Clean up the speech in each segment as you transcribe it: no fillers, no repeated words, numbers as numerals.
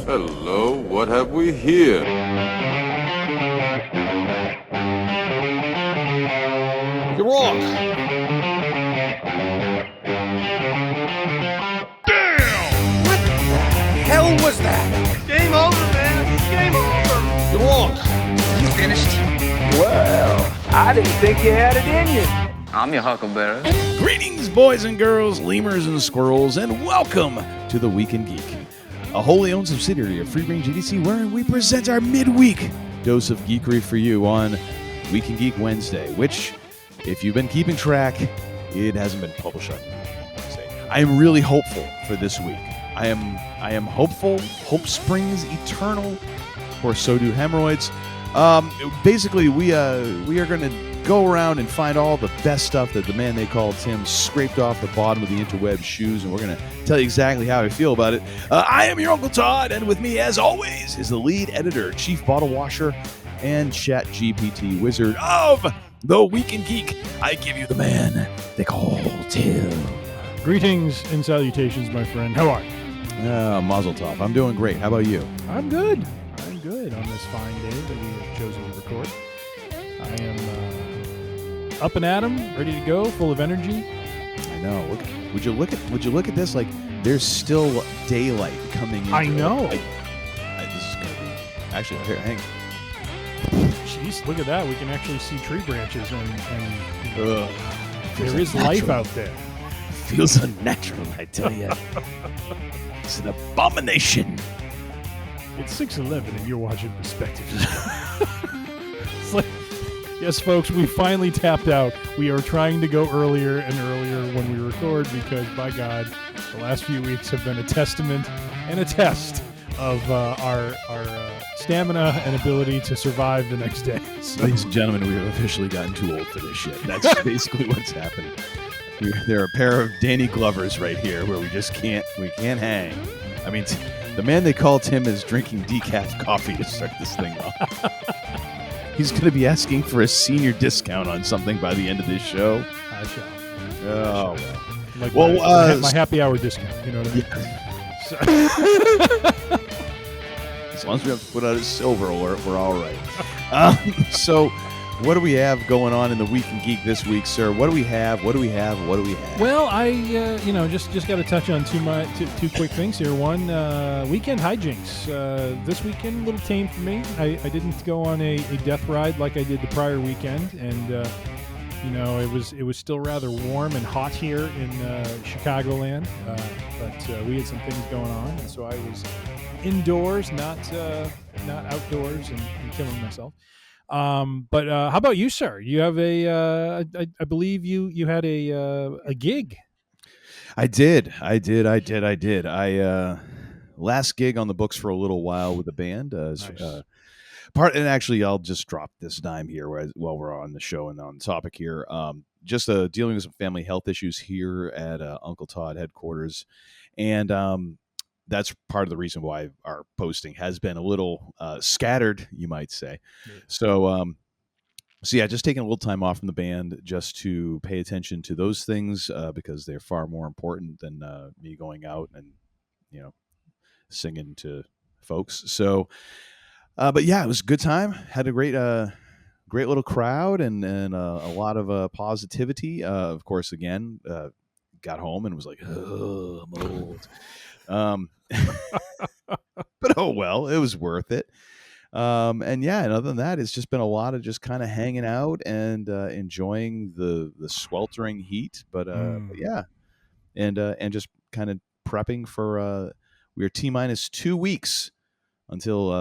Hello, what have we here? You're wrong. Damn! What the hell was that? Game over, man. Game over. You're wrong. You finished? Well, I didn't think you had it in you. I'm your huckleberry. Greetings, boys and girls, lemurs and squirrels, and welcome to the Week in Geek, a wholly owned subsidiary of Free Range Idiocy, wherein we present our midweek dose of geekery for you on Week in Geek Wednesday, which, if you've been keeping track, it hasn't been published on Wednesday. I am really hopeful for this week. I am hopeful. Hope springs eternal, or so do hemorrhoids. Basically, we are going to go around and find all the best stuff that the man they call Tim scraped off the bottom of the interweb shoes, and we're going to tell you exactly how I feel about it. I am your Uncle Todd, and with me, as always, is the lead editor, chief bottle washer, and chat GPT wizard of the Week in Geek. I give you the man they call Tim. Greetings and salutations, my friend. How are you? Mazel tov. I'm doing great. How about you? I'm good. I'm good on this fine day that we have chosen to record. I am up and at 'em, ready to go, full of energy. I know. Would you look at this? Like, there's still daylight coming in. I know. This is gonna be actually here. Hang. Jeez, look at that. We can actually see tree branches, and Ugh. there is life out there. Feels unnatural, I tell you. It's an abomination. It's 6:11, and you're watching Perspective. It's like, yes, folks, we finally tapped out. We are trying to go earlier and earlier when we record because, by God, the last few weeks have been a testament and a test of our stamina and ability to survive the next day. So, Ladies and gentlemen, we have officially gotten too old for this shit. That's basically what's happening. There are a pair of Danny Glovers right here where we can't hang. I mean, the man they call Tim is drinking decaf coffee to start this thing off. He's going to be asking for a senior discount on something by the end of this show. I shall. Oh, Like well. my happy hour discount. You know what I mean? Yeah. So, As long as we have to put out a silver alert, we're all right. So, what do we have going on in the Week in Geek this week, sir? What do we have? What do we have? What do we have? well, I just got to touch on two quick things here. One, weekend hijinks. This weekend, a little tame for me. I didn't go on a death ride like I did the prior weekend, and it was still rather warm and hot here in Chicagoland, but we had some things going on, and so I was indoors, not outdoors, and killing myself. But how about you, sir? You have I believe you had a gig. I did. Last gig on the books for a little while with the band. Nice. And actually, I'll just drop this dime here while we're on the show and on the topic here. Just dealing with some family health issues here at Uncle Todd headquarters, and that's part of the reason why our posting has been a little scattered, you might say. Yeah. So yeah, just taking a little time off from the band just to pay attention to those things because they're far more important than me going out and singing to folks. So, but yeah, it was a good time. Had a great little crowd and a lot of positivity. Of course, again, got home and was like, oh, I'm old. But oh well, it was worth it. And other than that, it's just been a lot of just kind of hanging out and enjoying the sweltering heat. But yeah, and just kind of prepping for we're T-minus 2 weeks until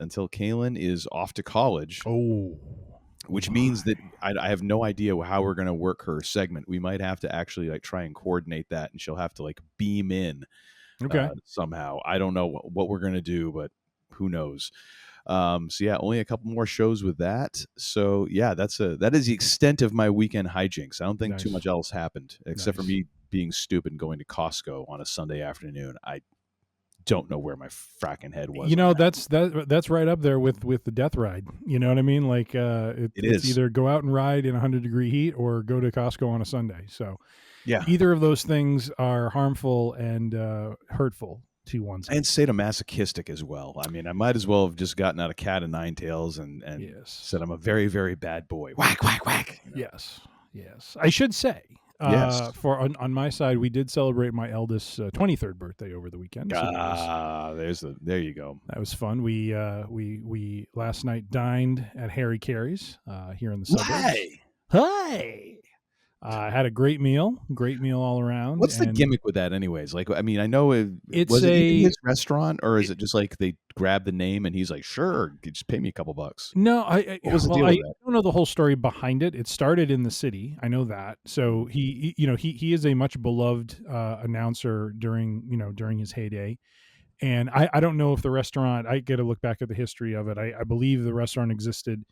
Kaylin is off to college. Oh, which means that I have no idea how we're going to work her segment. We might have to actually try and coordinate that, and she'll have to beam in. Okay. Somehow. I don't know what we're going to do, but who knows? So yeah, only a couple more shows with that. So yeah, that is the extent of my weekend hijinks. I don't think too much else happened except for me being stupid and going to Costco on a Sunday afternoon. I don't know where my fracking head was. That's right up there with the death ride. You know what I mean? It's either go out and ride in 100-degree heat or go to Costco on a Sunday. So yeah, either of those things are harmful and hurtful once. And sadomasochistic as well. I mean, I might as well have just gotten out a cat of nine tails and Yes. said I'm a very, very bad boy. Whack, whack, whack. You know? Yes. I should say, Yes. for on my side, we did celebrate my eldest's 23rd birthday over the weekend. So there you go. that was fun. We last night dined at Harry Carey's here in the suburbs. Hi. Had a great meal all around. What's the gimmick with that, anyways? Like, I mean, I know was it even his restaurant, or is it just like they grab the name and he's like, "Sure, just pay me a couple bucks"? No, What was the deal with that? don't know the whole story behind it. It started in the city. I know that. So he is a much beloved announcer during his heyday. And I don't know if the restaurant. I got to look back at the history of it. I believe the restaurant existed,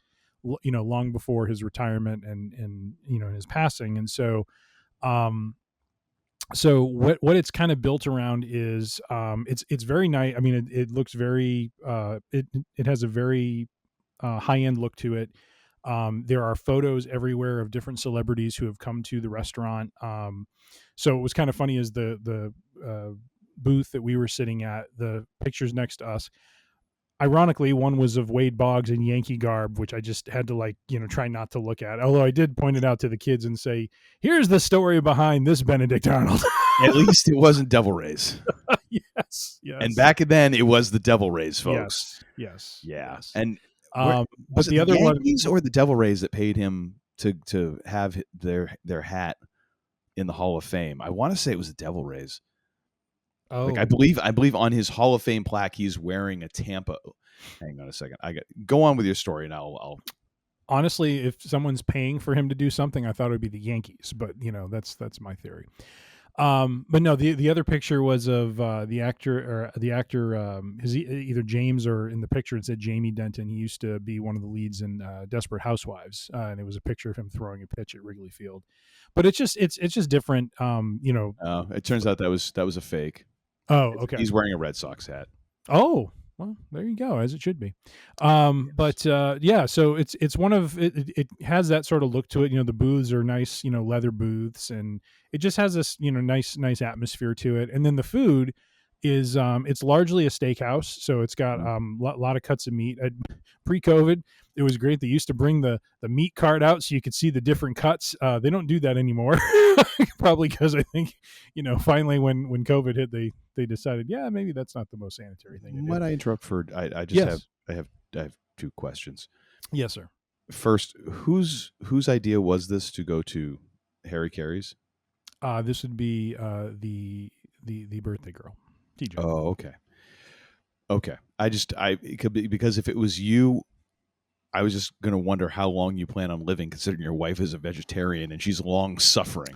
long before his retirement and his passing. And so, so what it's kind of built around is it's very nice. I mean, it looks very it has a very high end look to it. There are photos everywhere of different celebrities who have come to the restaurant. So it was kind of funny as the booth that we were sitting at, the pictures next to us. Ironically, one was of Wade Boggs in Yankee garb, which I just had to try not to look at. Although I did point it out to the kids and say, "Here's the story behind this Benedict Arnold." At least it wasn't Devil Rays. Yes. And back then, it was the Devil Rays, folks. Yes. Yeah. Yes. And But was it the other Yankees or the Devil Rays that paid him to have their hat in the Hall of Fame? I want to say it was the Devil Rays. Oh, Like I believe on his Hall of Fame plaque, he's wearing a Tampa. Hang on a second. Go on with your story, and I'll. honestly, if someone's paying for him to do something, I thought it would be the Yankees. But that's my theory. But no, the other picture was of the actor his either James, or in the picture it said Jamie Denton. He used to be one of the leads in Desperate Housewives, and it was a picture of him throwing a pitch at Wrigley Field. But it's just different. It turns out that was a fake. Oh, okay. He's wearing a Red Sox hat. Oh, well, there you go, as it should be. But yeah, so it's one of it has that sort of look to it. The booths are nice, leather booths, and it just has this, nice atmosphere to it. And then the food is it's largely a steakhouse, so it's got lot of cuts of meat. Pre-COVID, it was great. They used to bring the meat cart out so you could see the different cuts. They don't do that anymore, probably because I think finally when COVID hit, they decided, yeah, maybe that's not the most sanitary thing to do. Might I interrupt for? I just Yes. I have two questions. Yes, sir. First, whose idea was this to go to Harry Carey's? This would be the birthday girl, TJ. Oh, okay. It could be because if it was you, I was just going to wonder how long you plan on living, considering your wife is a vegetarian and she's long suffering.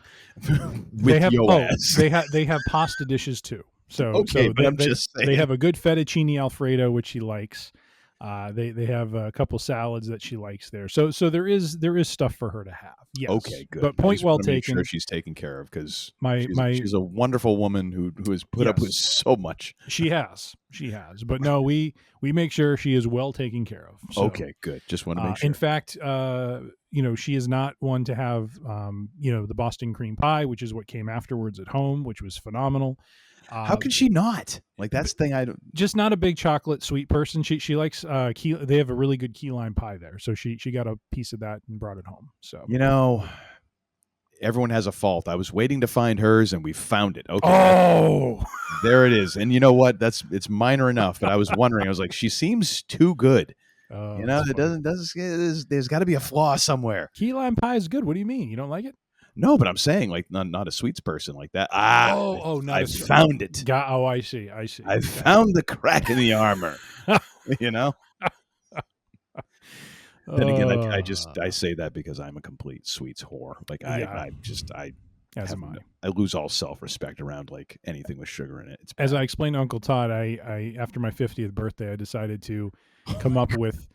They have pasta dishes too. So but I'm just saying. They have a good fettuccine Alfredo, which she likes. They have a couple salads that she likes there. So there is stuff for her to have. Yes. Okay, good. But point well taken. Make sure she's taken care of, because she's a wonderful woman who has put up with so much. She has. But no, we make sure she is well taken care of. So, okay, good. Just want to make sure. In fact, she is not one to have the Boston cream pie, which is what came afterwards at home, which was phenomenal. How can she not? Like, that's the thing I don't. Just not a big chocolate sweet person. She likes they have a really good key lime pie there, so she got a piece of that and brought it home. So everyone has a fault. I was waiting to find hers, and we found it. Okay. Oh, there it is. And you know what? It's minor enough. But I was wondering. I was like, she seems too good. It doesn't. There's got to be a flaw somewhere. Key lime pie is good. What do you mean? You don't like it? No, but I'm saying, like, not a sweets person like that. I found it. I see. I found the crack in the armor. Then again, I say that because I'm a complete sweets whore. Like I lose all self-respect around like anything with sugar in it. It's bad. As I explained to Uncle Todd, I after my 50th birthday, I decided to come up with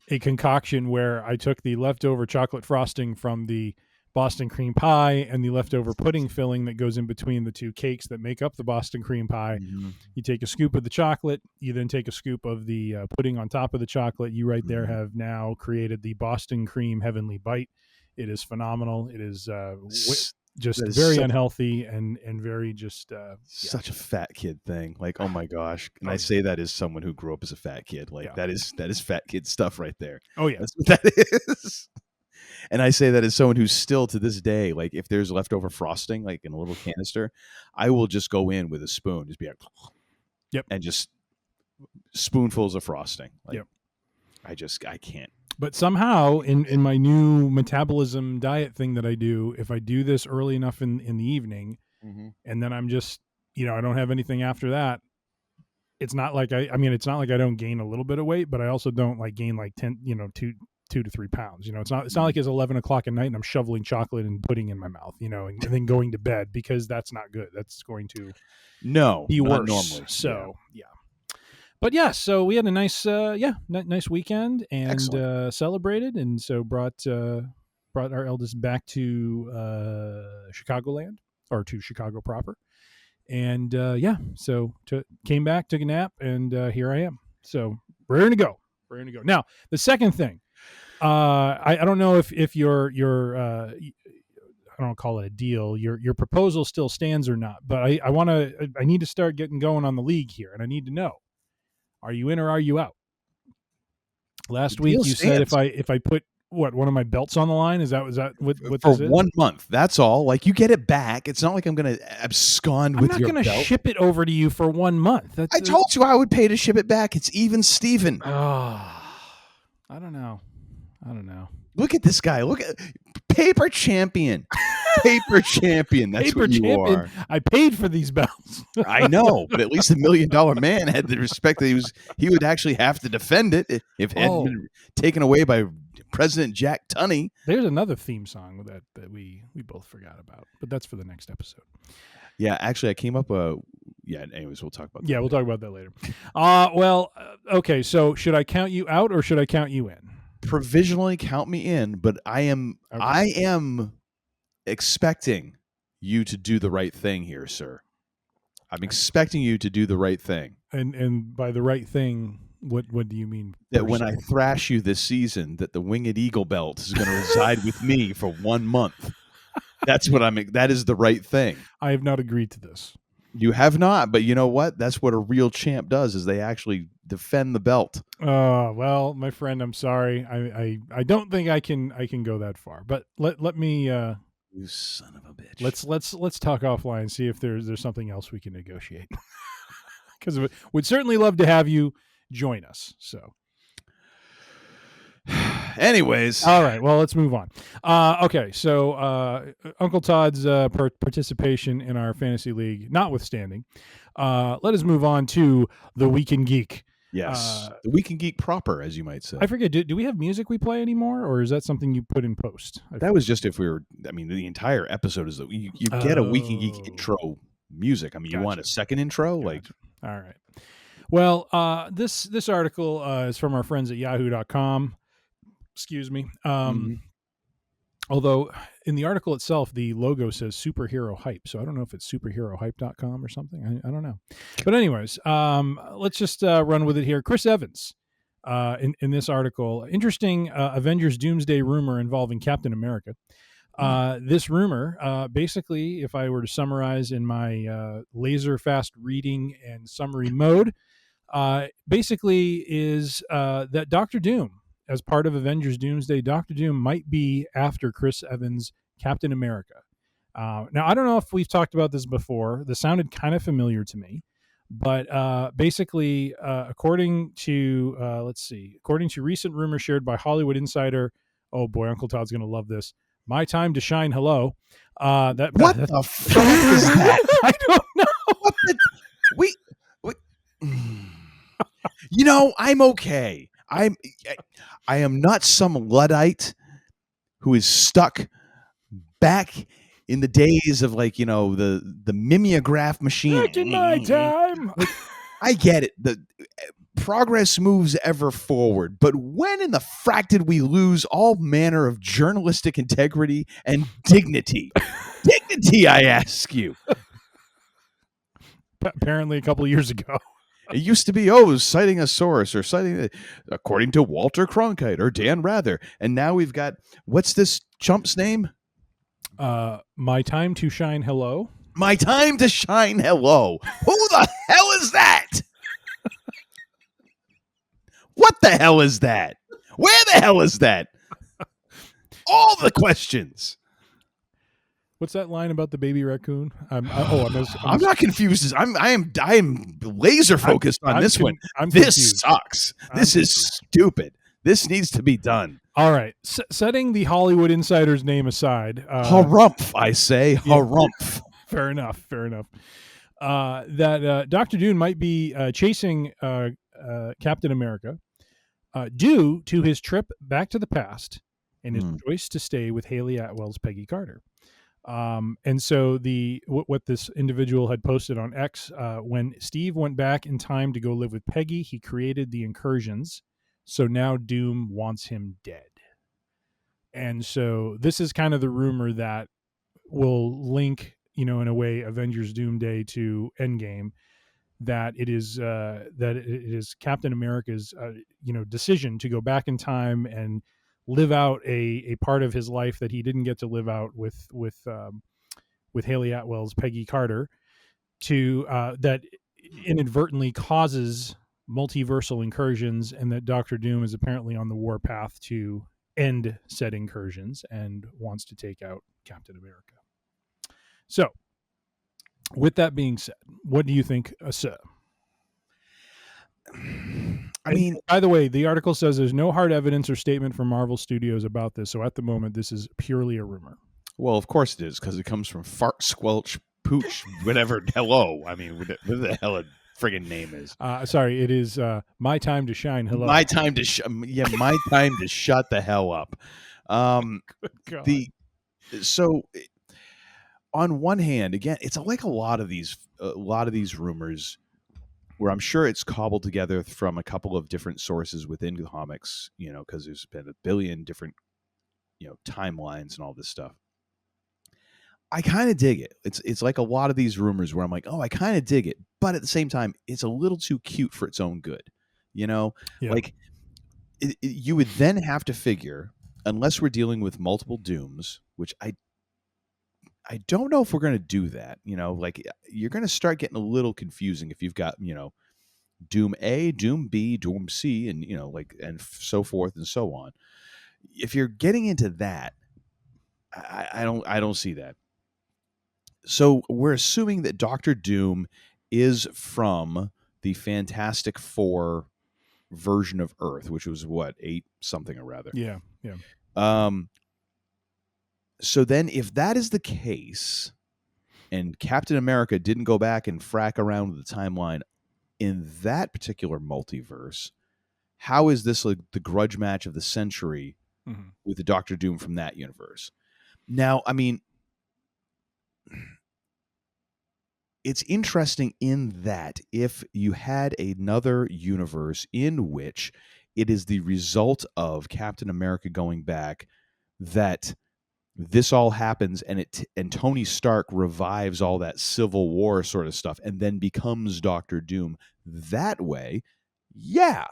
a concoction where I took the leftover chocolate frosting from the Boston cream pie and the leftover pudding filling that goes in between the two cakes that make up the Boston cream pie. Mm-hmm. You take a scoop of the chocolate, you then take a scoop of the pudding on top of the chocolate. You right there have now created the Boston cream heavenly bite. It is phenomenal. It is just That is very such- unhealthy and very just Such a fat kid thing. Like, oh my gosh. And I say that as someone who grew up as a fat kid. Like that is fat kid stuff right there. Oh yeah. That's what that is. And I say that as someone who's still to this day, like if there's leftover frosting, like in a little canister, I will just go in with a spoon, just be like, yep, and just spoonfuls of frosting. Like, yep. I can't. But somehow in my new metabolism diet thing that I do, if I do this early enough in the evening, and then I'm just, I don't have anything after that, it's not like it's not like I don't gain a little bit of weight, but I also don't like gain like 10, 2 to 3 pounds. It's not like it's 11 o'clock at night and I'm shoveling chocolate and pudding in my mouth, and then going to bed, because that's not good. That's going to be worse. Normally. So yeah. But yeah, so we had a nice nice weekend and celebrated, and so brought our eldest back to Chicagoland, or to Chicago proper. And so came back, took a nap, and here I am. So ready to go. Now, the second thing, I don't know if your I don't call it a deal, your proposal still stands or not, but I need to start getting going on the league here, and I need to know, are you in or are you out? Last week you said if I put one of my belts on the line, is that what for this is? 1 month? That's all. Like, you get it back. It's not like I'm going to abscond with your belt. I'm not going to ship it over to you for 1 month. I told you I would pay to ship it back. It's even Steven. Oh, I don't know. Look at this guy. Look at paper champion. Paper champion. That's paper what you champion. are. I paid for these belts. I know, but at least $1 million man had the respect that he would actually have to defend it if it hadn't been taken away by President Jack Tunney. There's another theme song that we both forgot about, but that's for the next episode. Yeah, actually, I came up. Anyways, we'll talk about that. Yeah, we'll talk about that later. Okay. So should I count you out or should I count you in? Provisionally count me in, but I am expecting you to do the right thing here, sir. I'm expecting you to do the right thing. And by the right thing, what do you mean? That when I thrash you this season, that the Winged Eagle belt is going to reside with me for 1 month. That is the right thing. I have not agreed to this. You have not, but you know what? That's what a real champ does, is they actually defend the belt. Well, my friend, I'm sorry. I don't think I can go that far. But let me you son of a bitch. Let's talk offline and see if there's something else we can negotiate. Because we'd certainly love to have you join us. So anyways, all right, well, let's move on. Okay, so Uncle Todd's participation in our fantasy league notwithstanding, let us move on to the Week in Geek. Yes, the Week in Geek proper, as you might say. I forget, do we have music we play anymore, or is that something you put in post? That was just if we were, the entire episode is that you get a Week in Geek intro music. You want a second intro? Gotcha. All right. Well, this article is from our friends at yahoo.com. Excuse me. Although in the article itself, the logo says superhero hype. So I don't know if it's superherohype.com or something. I don't know. But anyways, let's just run with it here. Chris Evans, in this article, interesting Avengers Doomsday rumor involving Captain America. This rumor, basically, if I were to summarize in my laser fast reading and summary mode, basically is that Dr. Doom, as part of Avengers Doomsday, Dr. Doom might be after Chris Evans' Captain America. Now, I don't know if we've talked about this before. This sounded kind of familiar to me. But basically, according to recent rumors shared by Hollywood Insider, oh boy, Uncle Todd's going to love this. My Time to Shine, hello. What the fuck is that? I don't know. I'm okay. I am not some Luddite who is stuck back in the days of the mimeograph machine. Back in my time. I get it. The progress moves ever forward, but when in the frack did we lose all manner of journalistic integrity and dignity? Dignity, I ask you. Apparently, a couple of years ago. It used to be, citing a source or citing, according to Walter Cronkite or Dan Rather. And now we've got, what's this chump's name? My time to shine. Hello. My time to shine. Hello. Who the hell is that? What the hell is that? Where the hell is that? All the questions. What's that line about the baby raccoon? I'm not confused. I am laser focused on this one. This confused. sucks. This is stupid. This needs to be done. All right. Setting the Hollywood Insider's name aside. Harumph, I say. Harumph. Fair enough. That Dr. Doom might be chasing Captain America due to his trip back to the past and his choice to stay with Haley Atwell's Peggy Carter. And so what this individual had posted on X, when Steve went back in time to go live with Peggy, he created the incursions. So now Doom wants him dead. And so this is kind of the rumor that will link, in a way, Avengers Doomsday to Endgame, that it is Captain America's, decision to go back in time and live out a part of his life that he didn't get to live out with Haley Atwell's Peggy Carter, to that inadvertently causes multiversal incursions, and that Dr. Doom is apparently on the warpath to end said incursions and wants to take out Captain America. So, with that being said, what do you think, sir? I mean, by the way, the article says there's no hard evidence or statement from Marvel Studios about this. So at the moment, this is purely a rumor. Well, of course it is, because it comes from Fart, Squelch, Pooch, whatever. Hello. I mean, what the hell a friggin' name is? Sorry, it is My Time to Shine. Hello. My time to my time to shut the hell up. So on one hand, again, it's like a lot of these rumors, where I'm sure it's cobbled together from a couple of different sources within comics, because there's been a billion different, timelines and all this stuff. I kind of dig it. It's like a lot of these rumors where I'm like, oh, I kind of dig it, but at the same time, it's a little too cute for its own good. Yeah. Like you would then have to figure, unless we're dealing with multiple Dooms, which I don't know if we're going to do that. Like you're going to start getting a little confusing if you've got, Doom A, Doom B, Doom C, and, and so forth and so on. If you're getting into that, I don't see that. So we're assuming that Dr. Doom is from the Fantastic Four version of Earth, which was 8 something or rather. Yeah. So then if that is the case, and Captain America didn't go back and frack around with the timeline in that particular multiverse, how is this like the grudge match of the century with the Doctor Doom from that universe? Now, I mean, it's interesting in that if you had another universe in which it is the result of Captain America going back that this all happens, and Tony Stark revives all that Civil War sort of stuff and then becomes Doctor Doom that way, yeah,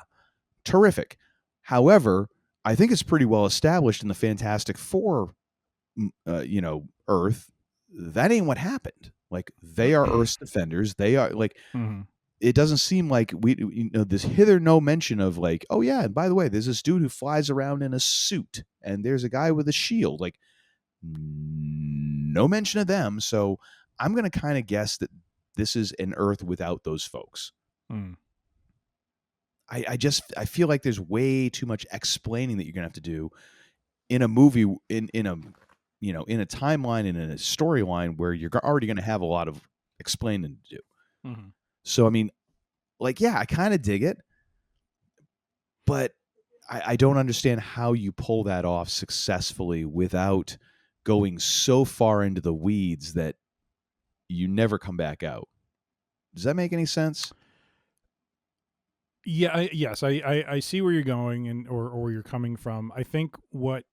terrific. However, I think it's pretty well established in the Fantastic Four, Earth, that ain't what happened. Like, they are Earth's defenders. They are like, it doesn't seem like this hither no mention of like, oh yeah, and by the way, there's this dude who flies around in a suit, and there's a guy with a shield. Like, no mention of them. So I'm going to kind of guess that this is an Earth without those folks. I feel like there's way too much explaining that you're going to have to do in a movie, in a timeline and in a storyline where you're already going to have a lot of explaining to do. So, I mean, like, yeah, I kind of dig it, but I don't understand how you pull that off successfully without going so far into the weeds that you never come back out. Does that make any sense? Yeah. Yes. I see where you're going and or where you're coming from. I think what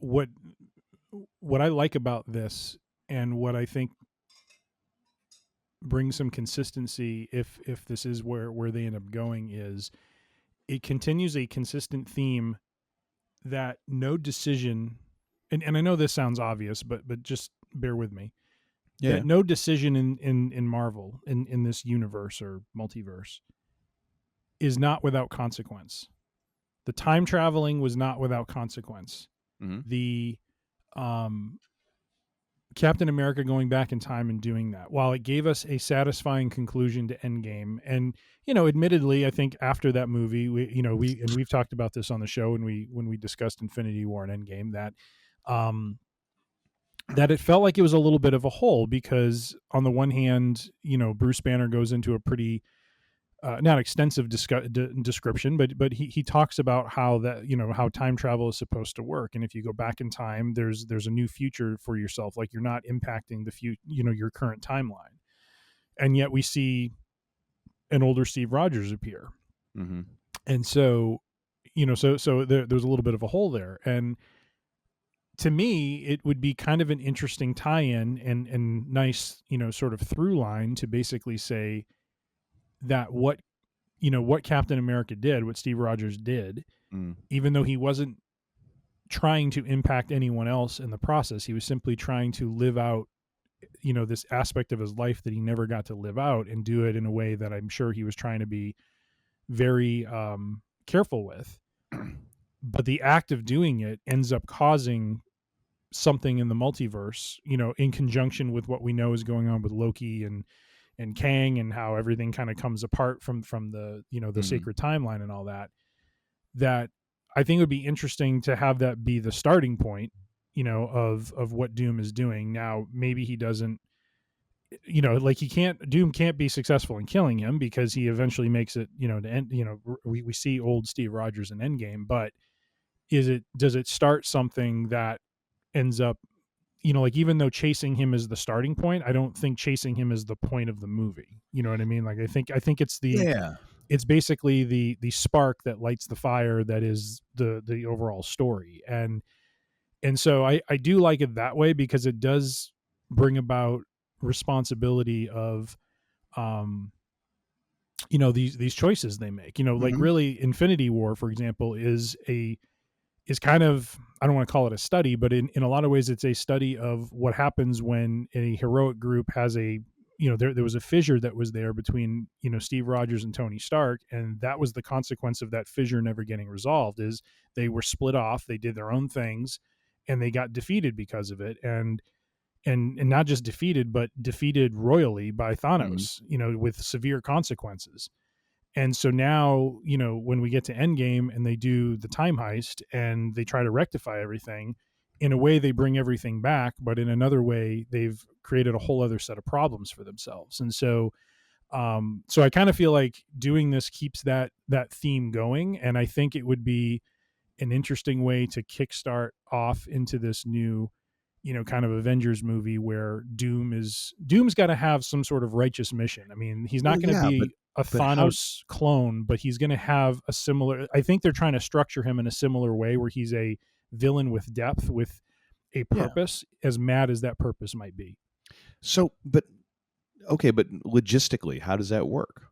I like about this, and what I think brings some consistency if this is where they end up going, is it continues a consistent theme that no decision and I know this sounds obvious, but just bear with me. Yeah. That no decision in Marvel in this universe or multiverse is not without consequence. The time traveling was not without consequence. Mm-hmm. The Captain America going back in time and doing that, while it gave us a satisfying conclusion to Endgame, and admittedly, I think after that movie, we've talked about this on the show when we discussed Infinity War and Endgame, that it felt like it was a little bit of a hole because on the one hand, Bruce Banner goes into a pretty not extensive description, but he talks about how that how time travel is supposed to work, and if you go back in time, there's a new future for yourself, like you're not impacting the your current timeline, and yet we see an older Steve Rogers appear, Mm-hmm. and so there's a little bit of a hole there, and to me, it would be kind of an interesting tie-in and nice sort of through line to basically say that what Captain America did, what Steve Rogers did, even though he wasn't trying to impact anyone else in the process, he was simply trying to live out, this aspect of his life that he never got to live out, and do it in a way that I'm sure he was trying to be very careful with. But the act of doing it ends up causing something in the multiverse, in conjunction with what we know is going on with Loki and Kang, and how everything kind of comes apart from the the sacred timeline and all that I think would be interesting to have that be the starting point of what Doom is doing. Now maybe he doesn't, like Doom can't be successful in killing him because he eventually makes it to end. We see old Steve Rogers in Endgame, but does it start something that ends up like, even though chasing him is the starting point, I don't think chasing him is the point of the movie. You know what I mean? Like, I think it's it's basically the spark that lights the fire that is the overall story. And so I do like it that way, because it does bring about responsibility of, these choices they make, like really Infinity War, for example, is kind of, I don't want to call it a study, but in a lot of ways it's a study of what happens when a heroic group has there was a fissure that was there between, Steve Rogers and Tony Stark. And that was the consequence of that fissure never getting resolved, is they were split off, they did their own things, and they got defeated because of it. And not just defeated, but defeated royally by Thanos, with severe consequences. And so now, when we get to Endgame and they do the time heist and they try to rectify everything, in a way they bring everything back, but in another way they've created a whole other set of problems for themselves. And so I kind of feel like doing this keeps that theme going, and I think it would be an interesting way to kickstart off into this new kind of Avengers movie where Doom's got to have some sort of righteous mission. I mean, he's not going to be a Thanos clone, but he's going to have a similar, I think they're trying to structure him in a similar way, where he's a villain with depth, with a purpose, as mad as that purpose might be. So, but logistically, how does that work?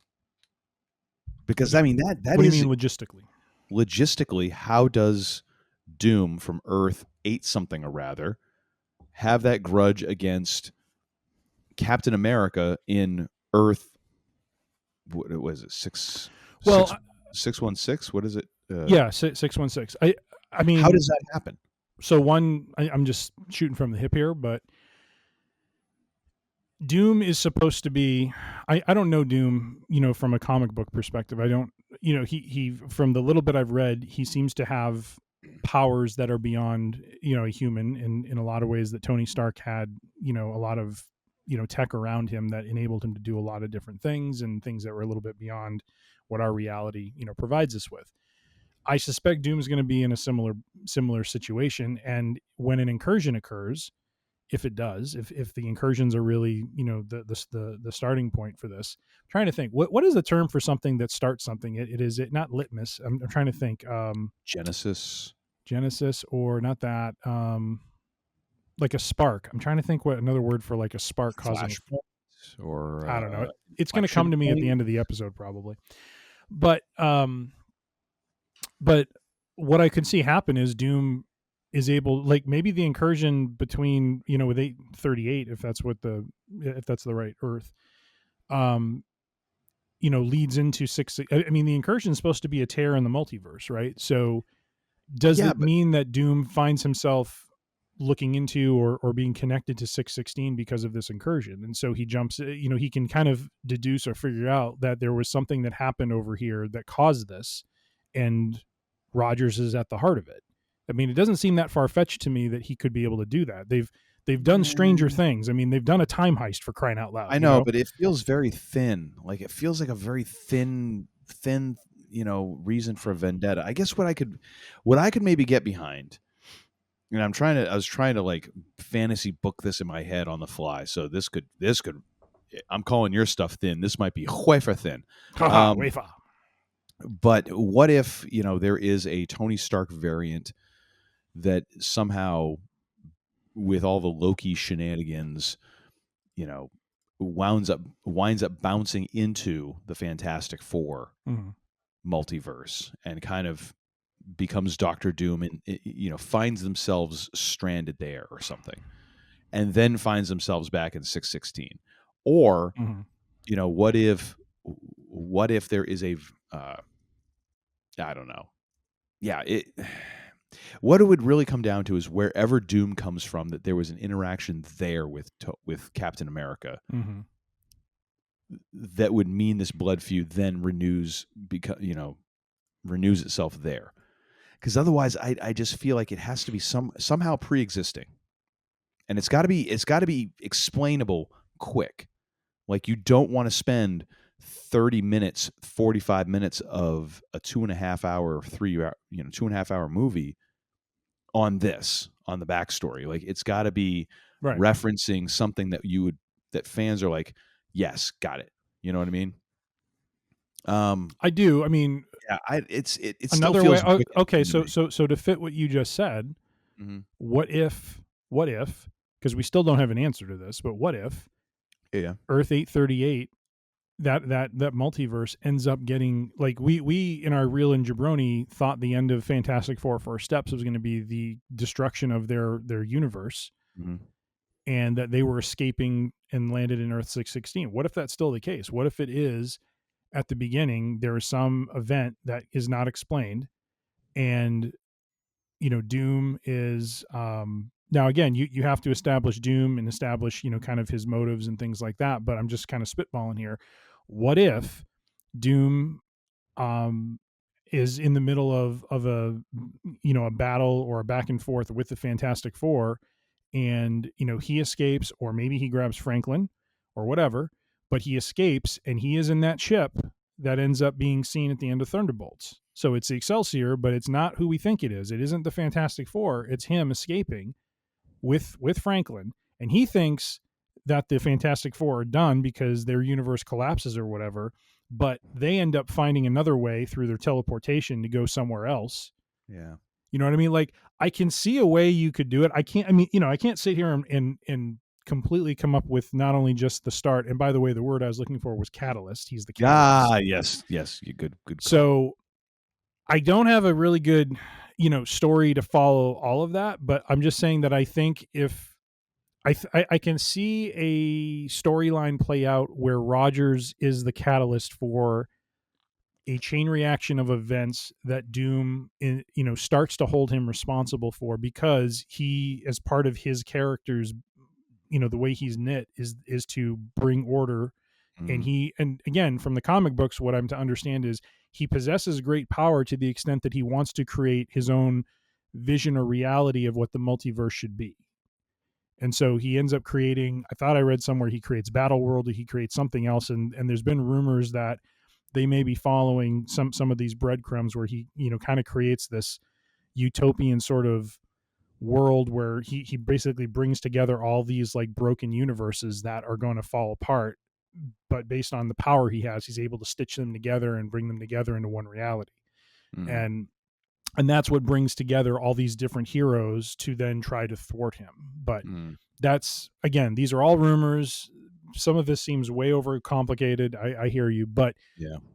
Because I mean, that what do you mean logistically? Logistically, how does Doom from Earth 8 something or rather have that grudge against Captain America in Earth? What was it? 616? What is it? 616. I mean, how does that happen? So I'm just shooting from the hip here, but Doom is supposed to be, I don't know Doom, from a comic book perspective. I don't, he from the little bit I've read, he seems to have powers that are beyond, a human in a lot of ways, that Tony Stark had, a lot of, tech around him that enabled him to do a lot of different things, and things that were a little bit beyond what our reality, provides us with. I suspect Doom is going to be in a similar situation. And when an incursion occurs, if it does, if the incursions are really, the starting point for this, I'm trying to think, what is the term for something that starts something? It is not litmus. I'm trying to think. Genesis, or not that. Like a spark. I'm trying to think what another word for like a spark causing. Or I don't know. It's going to come to me at the end of the episode probably. But what I could see happen is Doom is able, like maybe the incursion between, with 838, if that's the right Earth, leads into six. I mean, the incursion is supposed to be a tear in the multiverse, right? So does it mean that Doom finds himself looking into or being connected to 616 because of this incursion? And so he jumps, he can kind of deduce or figure out that there was something that happened over here that caused this, and Rogers is at the heart of it. I mean, it doesn't seem that far-fetched to me that he could be able to do that. They've done stranger things. I mean, they've done a time heist for crying out loud. I know, but it feels very thin. Like it feels like a very thin, reason for a vendetta. I guess what I could maybe get behind, and I was trying to like fantasy book this in my head on the fly. So this could, I'm calling your stuff thin. This might be wafer thin. Wafer. But what if, there is a Tony Stark variant that somehow, with all the Loki shenanigans, winds up bouncing into the Fantastic Four multiverse and kind of becomes Doctor Doom and, finds themselves stranded there or something, and then finds themselves back in 616. Or, what if there is a, I don't know. Yeah. What it would really come down to is wherever Doom comes from, that there was an interaction there with Captain America that would mean this blood feud then renews itself there. Because otherwise, I just feel like it has to be somehow pre-existing, and it's got to be explainable quick. Like, you don't want to spend 30 minutes, 45 minutes of a 2.5 hour, 3 hour, 2.5 hour movie on the backstory. Like, it's got to be referencing something that fans are like, yes, got it. You know what I mean? I do. I mean, yeah, it another still way. feels Okay. So to fit what you just said, what if, because we still don't have an answer to this, but what if Earth 838, that multiverse ends up getting, like, we in our Real and Jabroni thought the end of Fantastic Four First Steps was going to be the destruction of their universe, and that they were escaping and landed in Earth 616. What if that's still the case? What if it is, at the beginning, there is some event that is not explained, and Doom is now, again, you have to establish Doom and establish kind of his motives and things like that, but I'm just kind of spitballing here. What if Doom is in the middle of a a battle or a back and forth with the Fantastic Four, and he escapes, or maybe he grabs Franklin or whatever, but he escapes and he is in that ship that ends up being seen at the end of Thunderbolts. So it's the Excelsior, but it's not who we think it is. It isn't the Fantastic Four. It's him escaping with Franklin, and he thinks that the Fantastic Four are done because their universe collapses or whatever, but they end up finding another way through their teleportation to go somewhere else. Yeah. You know what I mean? Like, I can see a way you could do it. I can't sit here and completely come up with not only just the start. And by the way, the word I was looking for was catalyst. He's the catalyst. Yes. You good. So I don't have a really good, story to follow all of that, but I'm just saying that I think if I can see a storyline play out where Rogers is the catalyst for a chain reaction of events that Doom, starts to hold him responsible for, because he, as part of his character's, the way he's knit is to bring order. And again, from the comic books, what I'm to understand is he possesses great power to the extent that he wants to create his own vision or reality of what the multiverse should be. And so he ends up creating, I thought I read somewhere, he creates Battleworld, or he creates something else. And there's been rumors that they may be following some of these breadcrumbs where he, kind of creates this utopian sort of world where he basically brings together all these like broken universes that are going to fall apart, but based on the power he has, he's able to stitch them together and bring them together into one reality. And that's what brings together all these different heroes to then try to thwart him. But that's, again, these are all rumors. Some of this seems way over complicated. I hear you, but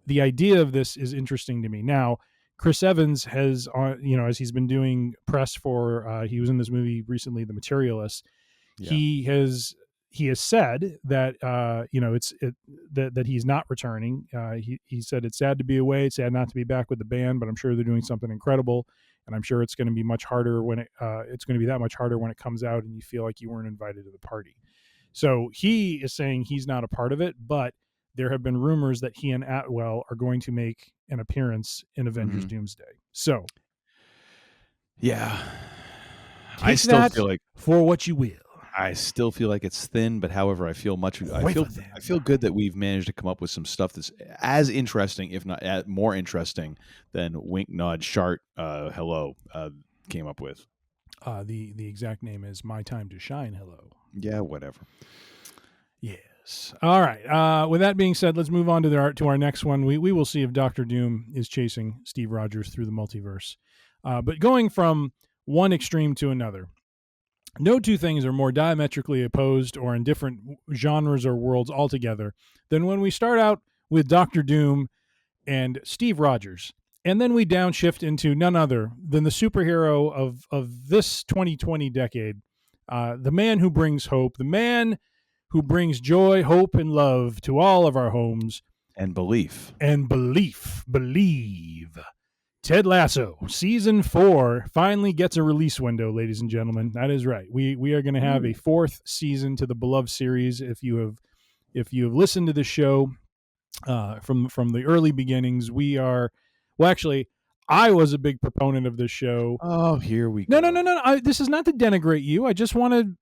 the idea of this is interesting to me. Now, Chris Evans has, as he's been doing press for, he was in this movie recently, The Materialist. Yeah. He has said that that he's not returning. He said it's sad to be away, it's sad not to be back with the band, but I'm sure they're doing something incredible, and I'm sure it's going to be much harder when it's going to be that much harder when it comes out and you feel like you weren't invited to the party. So he is saying he's not a part of it, but there have been rumors that he and Atwell are going to make an appearance in Avengers Doomsday. So, yeah, I still feel like for what you will. I still feel like it's thin, but however, I feel good that we've managed to come up with some stuff that's as interesting, if not more interesting, than Wink Nod Shart Hello came up with. The exact name is My Time to Shine Hello. Yeah, whatever. Yes. All right. With that being said, let's move on to our next one. We will see if Dr. Doom is chasing Steve Rogers through the multiverse. But going from one extreme to another, no two things are more diametrically opposed or in different genres or worlds altogether than when we start out with Dr. Doom and Steve Rogers. And then we downshift into none other than the superhero of this 2020 decade, the man who brings hope, the man who brings joy, hope, and love to all of our homes. And belief. Believe. Ted Lasso, Season 4, finally gets a release window, ladies and gentlemen. That is right. We are going to have a fourth season to the beloved series. If you have listened to the show from the early beginnings, we are... Well, actually, I was a big proponent of this show. Oh, here we go. No. This is not to denigrate you. I just want to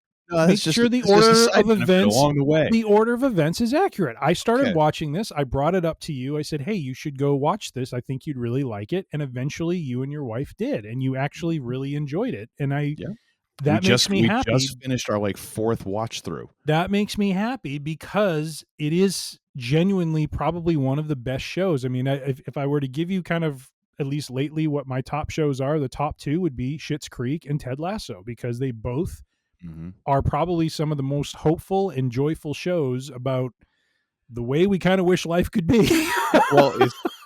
make sure the order of events along the way. The order of events is accurate. I started watching this. I brought it up to you. I said, "Hey, you should go watch this. I think you'd really like it." And eventually, you and your wife did, and you actually really enjoyed it. And that makes me happy. We just finished our fourth watch through. That makes me happy because it is genuinely probably one of the best shows. I mean, if I were to give you kind of, at least lately, what my top shows are, the top two would be Schitt's Creek and Ted Lasso, because they both are probably some of the most hopeful and joyful shows about the way we kind of wish life could be. Well,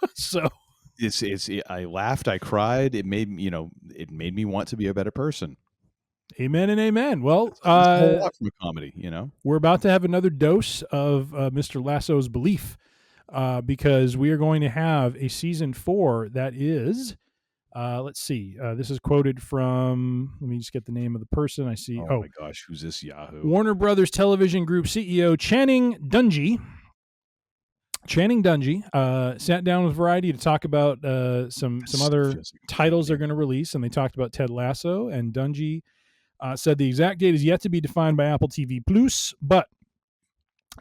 it's I laughed, I cried. It made me want to be a better person. Amen and amen. Well, it's a whole lot from a comedy, We're about to have another dose of Mr. Lasso's belief, because we are going to have a season 4 that is, let's see. This is quoted from, let me just get the name of the person I see. Oh my gosh, who's this Yahoo? Warner Brothers Television Group CEO Channing Dungey sat down with Variety to talk about some other titles they're going to release, and they talked about Ted Lasso, and Dungey said the exact date is yet to be defined by Apple TV Plus, but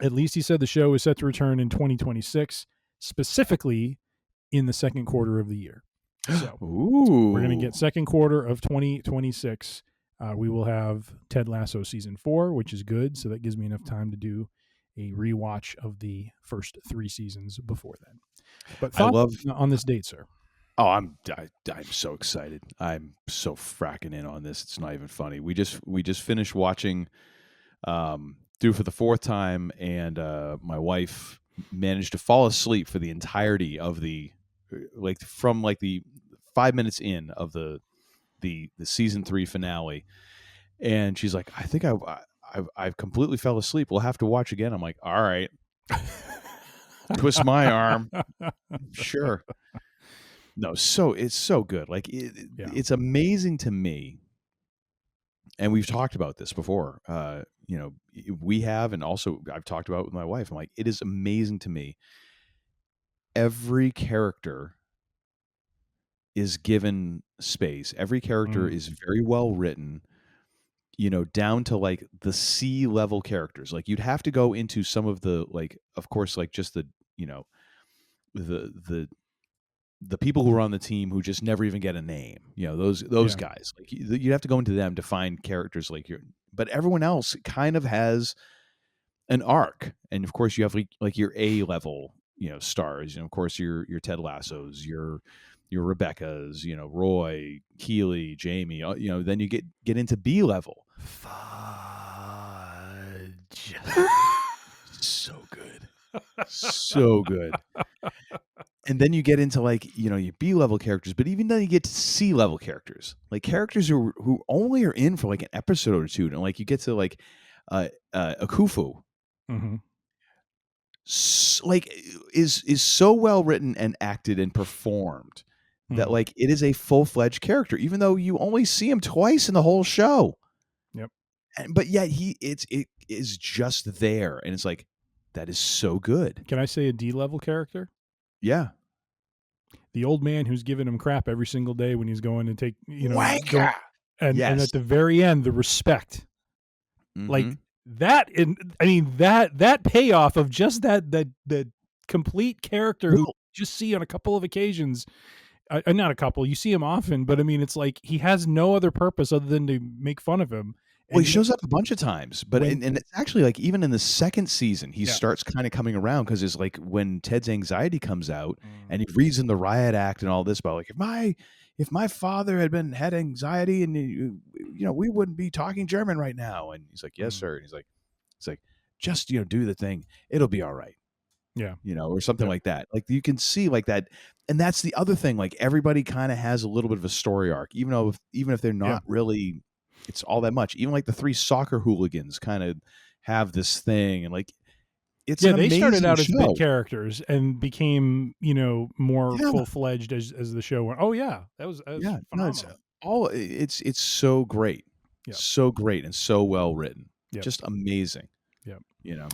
at least he said the show is set to return in 2026, specifically in the second quarter of the year. So we're going to get second quarter of 2026. We will have Ted Lasso Season 4, which is good, so that gives me enough time to do a rewatch of the first 3 seasons before then. But thoughts on this date, sir? Oh, I'm so excited. I'm so fracking in on this. It's not even funny. We just finished watching through for the 4th time, and my wife managed to fall asleep for the entirety of the from the 5 minutes in of the season 3 finale, and she's like, "I think I've completely fell asleep. We'll have to watch again." I'm like, "All right." Twist my arm. Sure. No, it's so good. It's amazing to me, and we've talked about this before. We have, and also I've talked about it with my wife. I'm like, it is amazing to me. Every character is given space. Every character is very well written. Down to the C level characters. You'd have to go into some of the of course, just the the people who are on the team who just never even get a name, those guys, you'd have to go into them to find characters but everyone else kind of has an arc. And of course you have your A level, stars, of course your Ted Lassos, your Rebecca's, Roy, Keely, Jamie, then you get into B level. Fudge. So good. And then you get into like, you know, your B level characters, but even then you get to C level characters, like characters who only are in for like an episode or two, and like you get to like Akufu, Mm-hmm. like is so well written and acted and performed that Mhm. like it is a full-fledged character, even though you only see him twice in the whole show. Yep. But yet it is just there, and it's like that is so good. Can I say a D level character? Yeah. The old man who's giving him crap every single day when he's going to take, Wanker! and Yes. at the very end, the respect, like Mhm. that. That payoff of just that complete character who you just see on a couple of occasions. Not a couple. You see him often, but I mean, it's like he has no other purpose other than to make fun of him. Well, he And shows up a bunch of times, but when- and it's actually like even in the second season, he Yeah. starts kind of coming around because it's like when Ted's anxiety comes out and Mm. he reads in the Riot Act and all this about like if my father had anxiety and you know we wouldn't be talking German right now, and he's like yes Mm. sir, and he's like just do the thing, it'll be all right. Yeah. Or something Yeah. like that. Like you can see like that. And that's the other thing. Like everybody kind of has a little bit of a story arc, even if they're not really, it's all that much. Even like the three soccer hooligans kind of have this thing, and like it's an they started amazing out as show. bit characters and became, more Yeah. full fledged as the show went. Oh yeah, that was Yeah, no, phenomenal. it's so great, Yep. so great, and so well written, Yep. just amazing. Yep.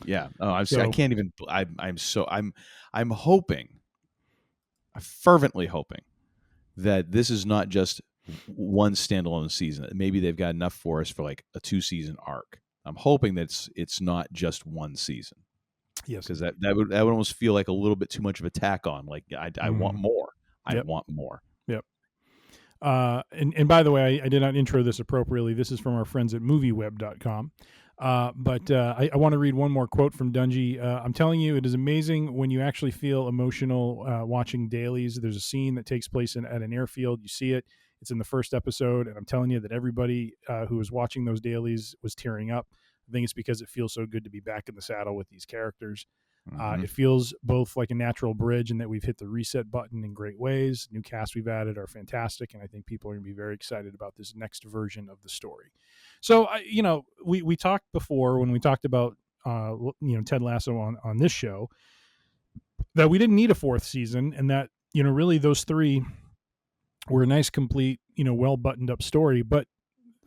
Yeah. Oh, I So- can't even. I'm hoping, I'm fervently hoping that this is not just one standalone season. Maybe they've got enough for us for like a 2-season arc. I'm hoping that it's not just one season, Yes, because that would almost feel like a little bit too much of a tack on. Like I want more. I Yep. want more. and by the way, I did not intro this appropriately. This is from our friends at movieweb.com. But I want to read one more quote from Dungy. I'm telling you, it is amazing when you actually feel emotional watching dailies. There's a scene that takes place at an airfield. You see it. It's in the first episode. And I'm telling you that everybody who was watching those dailies was tearing up. I think it's because it feels so good to be back in the saddle with these characters. Mhm. It feels both like a natural bridge and that we've hit the reset button in great ways. New casts we've added are fantastic, and I think people are going to be very excited about this next version of the story. So, we talked before when we talked about Ted Lasso on this show that we didn't need a fourth season, and that really those three were a nice, complete, well buttoned up story. But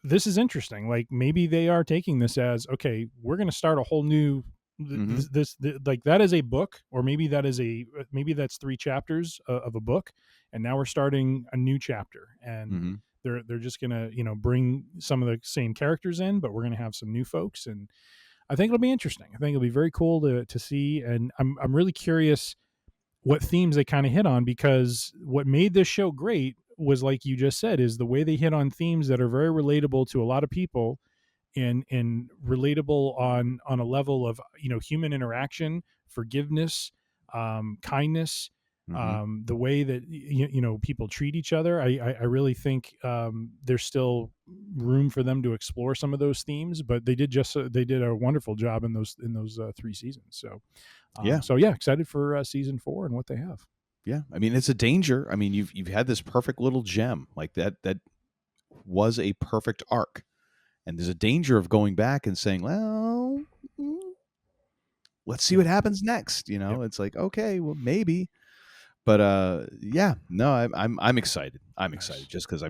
this is interesting. Like maybe they are taking this as okay, we're going to start a whole new. Like that is a book, or maybe that's 3 chapters of a book, and now we're starting a new chapter, and they're just gonna bring some of the same characters in, but we're gonna have some new folks, and I think it'll be interesting. I think it'll be very cool to see, and I'm really curious what themes they kind of hit on, because what made this show great was, like you just said, is the way they hit on themes that are very relatable to a lot of people. And relatable on a level of human interaction, forgiveness, kindness, the way that people treat each other. I really think there's still room for them to explore some of those themes, but they did a wonderful job in those 3 seasons. So excited for season 4 and what they have. Yeah, I mean it's a danger. I mean you've had this perfect little gem like that was a perfect arc. And there's a danger of going back and saying, well, let's see what happens next. It's like, okay, well, maybe. But I'm excited. I'm excited just because, I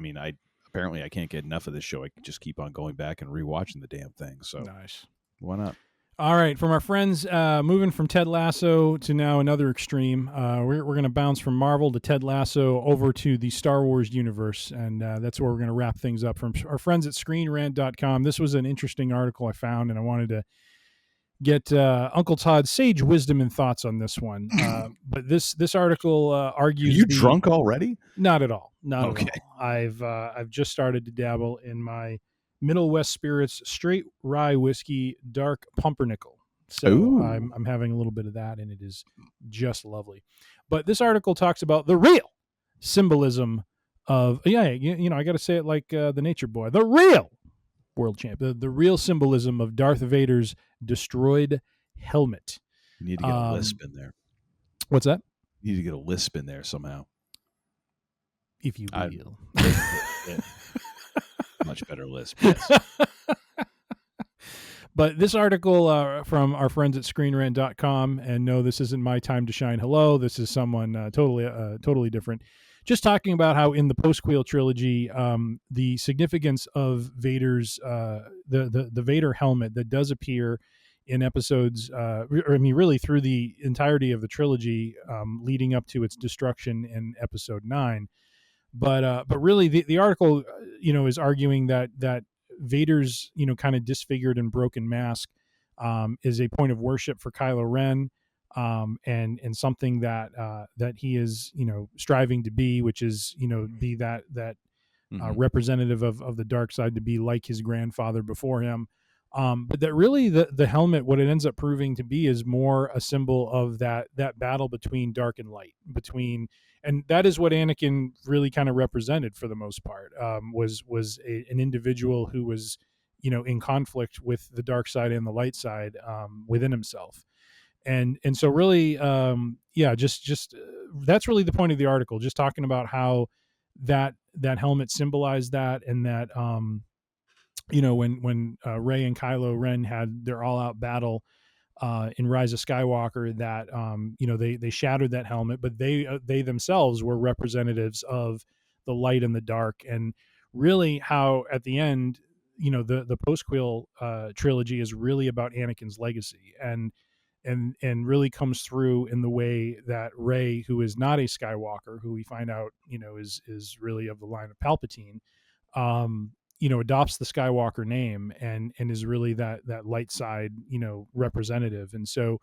can't get enough of this show. I can just keep on going back and rewatching the damn thing. So nice. Why not? All right, from our friends, moving from Ted Lasso to now another extreme, we're going to bounce from Marvel to Ted Lasso over to the Star Wars universe, and that's where we're going to wrap things up. From our friends at ScreenRant.com, this was an interesting article I found, and I wanted to get Uncle Todd's sage wisdom and thoughts on this one. But this article argues... Are you drunk already? Not at all. Not okay. at all. I've just started to dabble in my Middle West Spirits straight rye whiskey dark pumpernickel. So I'm having a little bit of that, and it is just lovely. But this article talks about the real symbolism of I got to say it like the Nature Boy, the real world champ, the real symbolism of Darth Vader's destroyed helmet. You need to get a lisp in there. What's that? need to get a lisp in there somehow. If you I- will. Yeah. Much better lisp. Yes. But this article from our friends at ScreenRant.com, and no, this isn't my time to shine. Hello, this is someone totally different. Just talking about how in the post-Queel trilogy, the significance of Vader's the Vader helmet that does appear in episodes, really through the entirety of the trilogy, leading up to its destruction in Episode 9. But really, the article, is arguing that Vader's, kind of disfigured and broken mask is a point of worship for Kylo Ren, and something that he is, striving to be, which is, be that representative of the dark side, to be like his grandfather before him. But that really the helmet, what it ends up proving to be, is more a symbol of that battle between dark and light, and that is what Anakin really kind of represented for the most part. Was an individual who was, in conflict with the dark side and the light side within himself. And so really, just that's really the point of the article, just talking about how that helmet symbolized that, and that when Rey and Kylo Ren had their all-out battle in Rise of Skywalker, that they shattered that helmet, but they themselves were representatives of the light and the dark. And really, how at the end, the post-Queel trilogy is really about Anakin's legacy, and really comes through in the way that Rey, who is not a Skywalker, who we find out is really of the line of Palpatine, adopts the Skywalker name, and is really that light side, representative. And so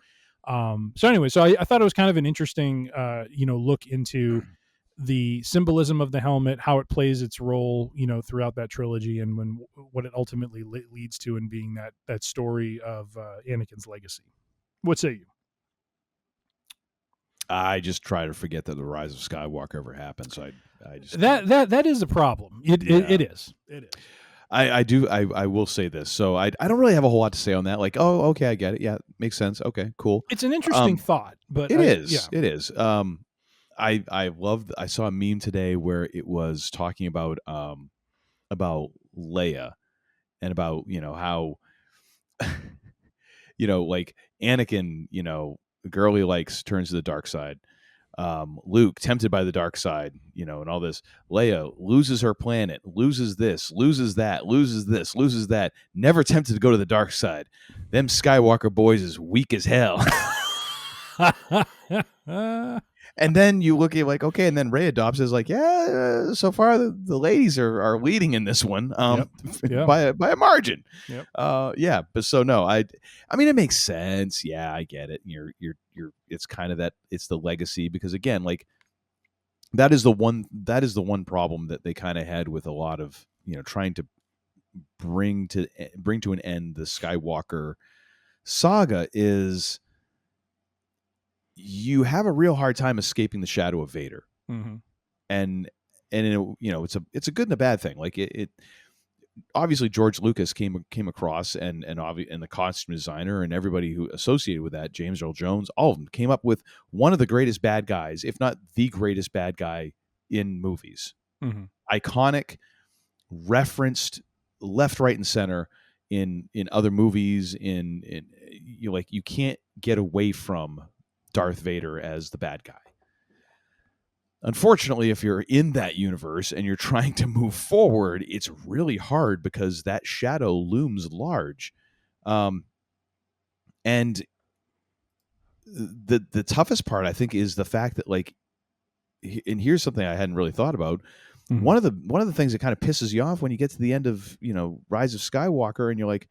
anyway, I thought it was kind of an interesting, look into the symbolism of the helmet, how it plays its role, throughout that trilogy, and what it ultimately leads to in being that story of Anakin's legacy. What say you? I just try to forget that the Rise of Skywalker ever happened. So I just that is a problem. It is. I will say this. So I don't really have a whole lot to say on that. Like, oh, okay, I get it. Yeah, makes sense. Okay, cool. It's an interesting thought, but it is. I saw a meme today where it was talking about Leia, and about how like Anakin, the girl he likes turns to the dark side. Luke, tempted by the dark side, and all this. Leia loses her planet, loses this, loses that, loses this, loses that. Never tempted to go to the dark side. Them Skywalker boys is weak as hell. And then you look at like, okay, and then Rey adopts is like, yeah, so far the ladies are leading in this one, Yep. by a margin. Yep. But so no, I mean, it makes sense. Yeah, I get it. You're it's kind of that, it's the legacy, because again, like that is the one problem that they kind of had with a lot of, trying to bring to an end the Skywalker saga, is you have a real hard time escaping the shadow of Vader. Mm-hmm. And it's a good and a bad thing. Like it obviously George Lucas came across, and the costume designer and everybody who associated with that, James Earl Jones, all of them came up with one of the greatest bad guys, if not the greatest bad guy in movies. Mm-hmm. Iconic, referenced left, right, and center in other movies. You can't get away from Darth Vader as the bad guy. Unfortunately, if you're in that universe and you're trying to move forward, it's really hard because that shadow looms large. And the toughest part, I think, is the fact that, like, and here's something I hadn't really thought about. Mm-hmm. One of the things that kind of pisses you off when you get to the end of, Rise of Skywalker, and you're like,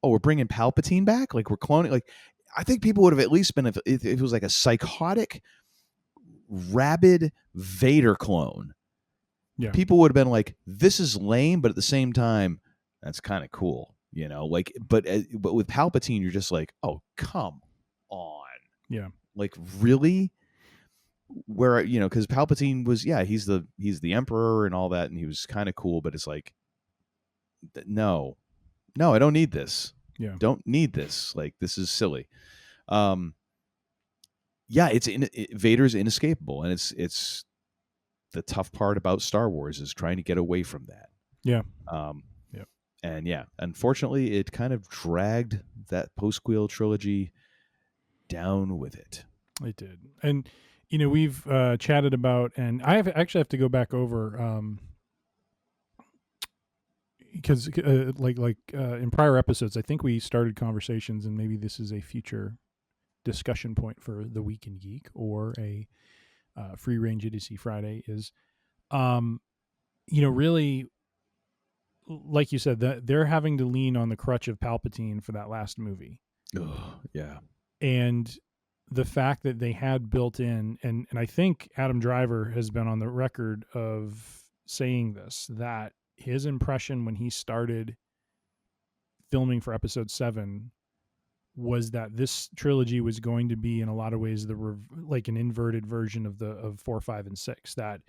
oh, we're bringing Palpatine back? Like, we're cloning? Like, I think people would have at least been, if it was like a psychotic, rabid Vader clone. Yeah. People would have been like, this is lame, but at the same time, that's kind of cool, like, but with Palpatine, you're just like, oh, come on. Yeah. Like, really? Where, because Palpatine was, he's the emperor and all that, and he was kind of cool, but it's like, no, I don't need this. Yeah. Don't need this. Like, this is silly. yeah, Vader's inescapable, and it's the tough part about Star Wars is trying to get away from that. Yeah. Um, Yep. And yeah, unfortunately, it kind of dragged that post-Quill trilogy down with it. It did. And, we've chatted about, and I actually have to go back over, because in prior episodes, I think we started conversations, and maybe this is a future discussion point for the Week in Geek or a Free Range Idiocy Friday is, really, like you said, that they're having to lean on the crutch of Palpatine for that last movie. Oh, yeah. And the fact that they had built in, and I think Adam Driver has been on the record of saying this, that his impression when he started filming for episode 7 was that this trilogy was going to be in a lot of ways like an inverted version of 4, 5, and 6. That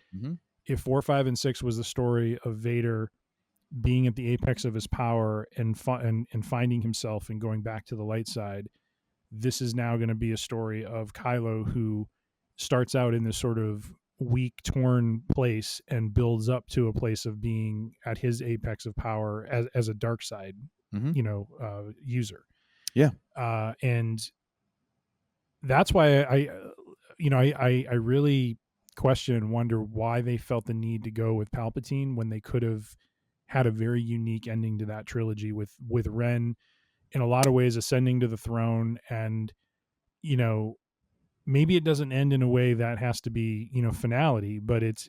if 4, 5, and 6 was the story of Vader being at the apex of his power and finding himself and going back to the light side, this is now going to be a story of Kylo, who starts out in this sort of weak, torn place and builds up to a place of being at his apex of power as a dark side, user. Yeah. And that's why I really question and wonder why they felt the need to go with Palpatine when they could have had a very unique ending to that trilogy with Ren in a lot of ways ascending to the throne. And, maybe it doesn't end in a way that has to be, finality, but it's,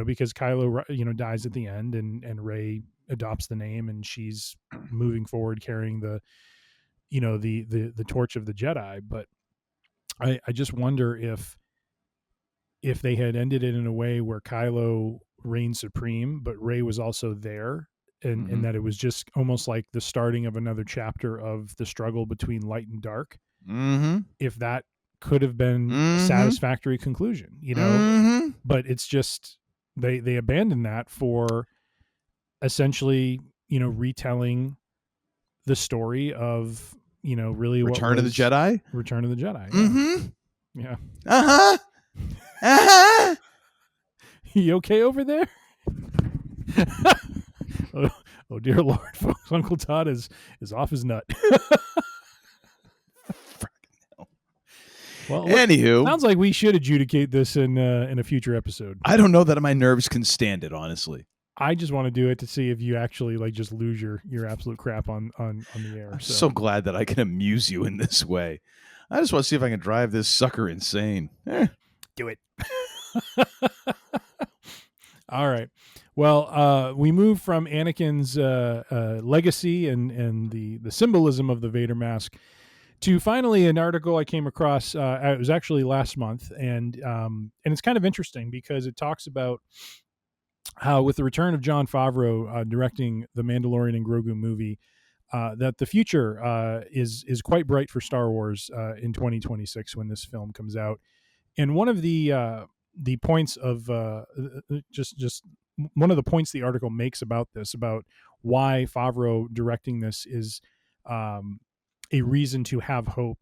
because Kylo, dies at the end and Rey adopts the name and she's moving forward carrying the torch of the Jedi. But I just wonder if they had ended it in a way where Kylo reigned supreme, but Rey was also there, and that it was just almost like the starting of another chapter of the struggle between light and dark. If that could have been a satisfactory conclusion, but it's just they abandoned that for essentially, retelling the story of, really Return of the Jedi. Return of the Jedi. Yeah. You okay over there? oh dear Lord, folks! Uncle Todd is off his nut. Well, anywho, sounds like we should adjudicate this in a future episode. I don't know that my nerves can stand it, honestly. I just want to do it to see if you actually just lose your absolute crap on the air. I'm so glad that I can amuse you in this way. I just want to see if I can drive this sucker insane. Do it. All right. Well, we move from Anakin's legacy and the symbolism of the Vader mask to finally an article I came across. It was actually last month, and it's kind of interesting because it talks about how, with the return of Jon Favreau directing the Mandalorian and Grogu movie, that the future is quite bright for Star Wars in 2026 when this film comes out. And one of the points of just one of the points the article makes about this, about why Favreau directing this is a reason to have hope,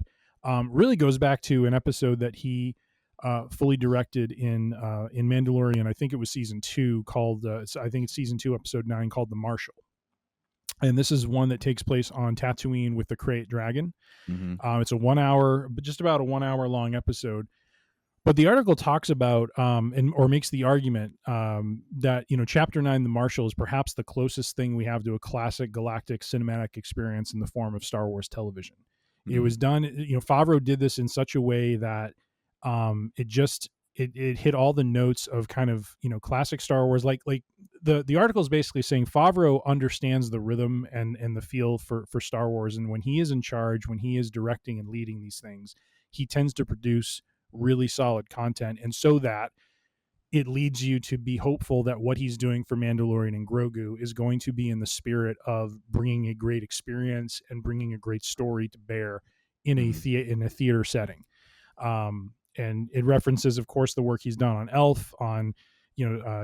really goes back to an episode that he fully directed in Mandalorian. I think it was season 2, called I think it's season 2, episode 9, called The Marshal. And this is one that takes place on Tatooine with the Krayt Dragon. It's just about a 1 hour long episode. But the article talks about or makes the argument that, Chapter 9, The Marshal, is perhaps the closest thing we have to a classic galactic cinematic experience in the form of Star Wars television. It was done, Favreau did this in such a way that it hit all the notes of kind of, classic Star Wars. Like the article is basically saying Favreau understands the rhythm and the feel for Star Wars. And when he is in charge, when he is directing and leading these things, he tends to produce really solid content, and so that it leads you to be hopeful that what he's doing for Mandalorian and Grogu is going to be in the spirit of bringing a great experience and bringing a great story to bear in a theater setting. And it references, of course, the work he's done on Elf, on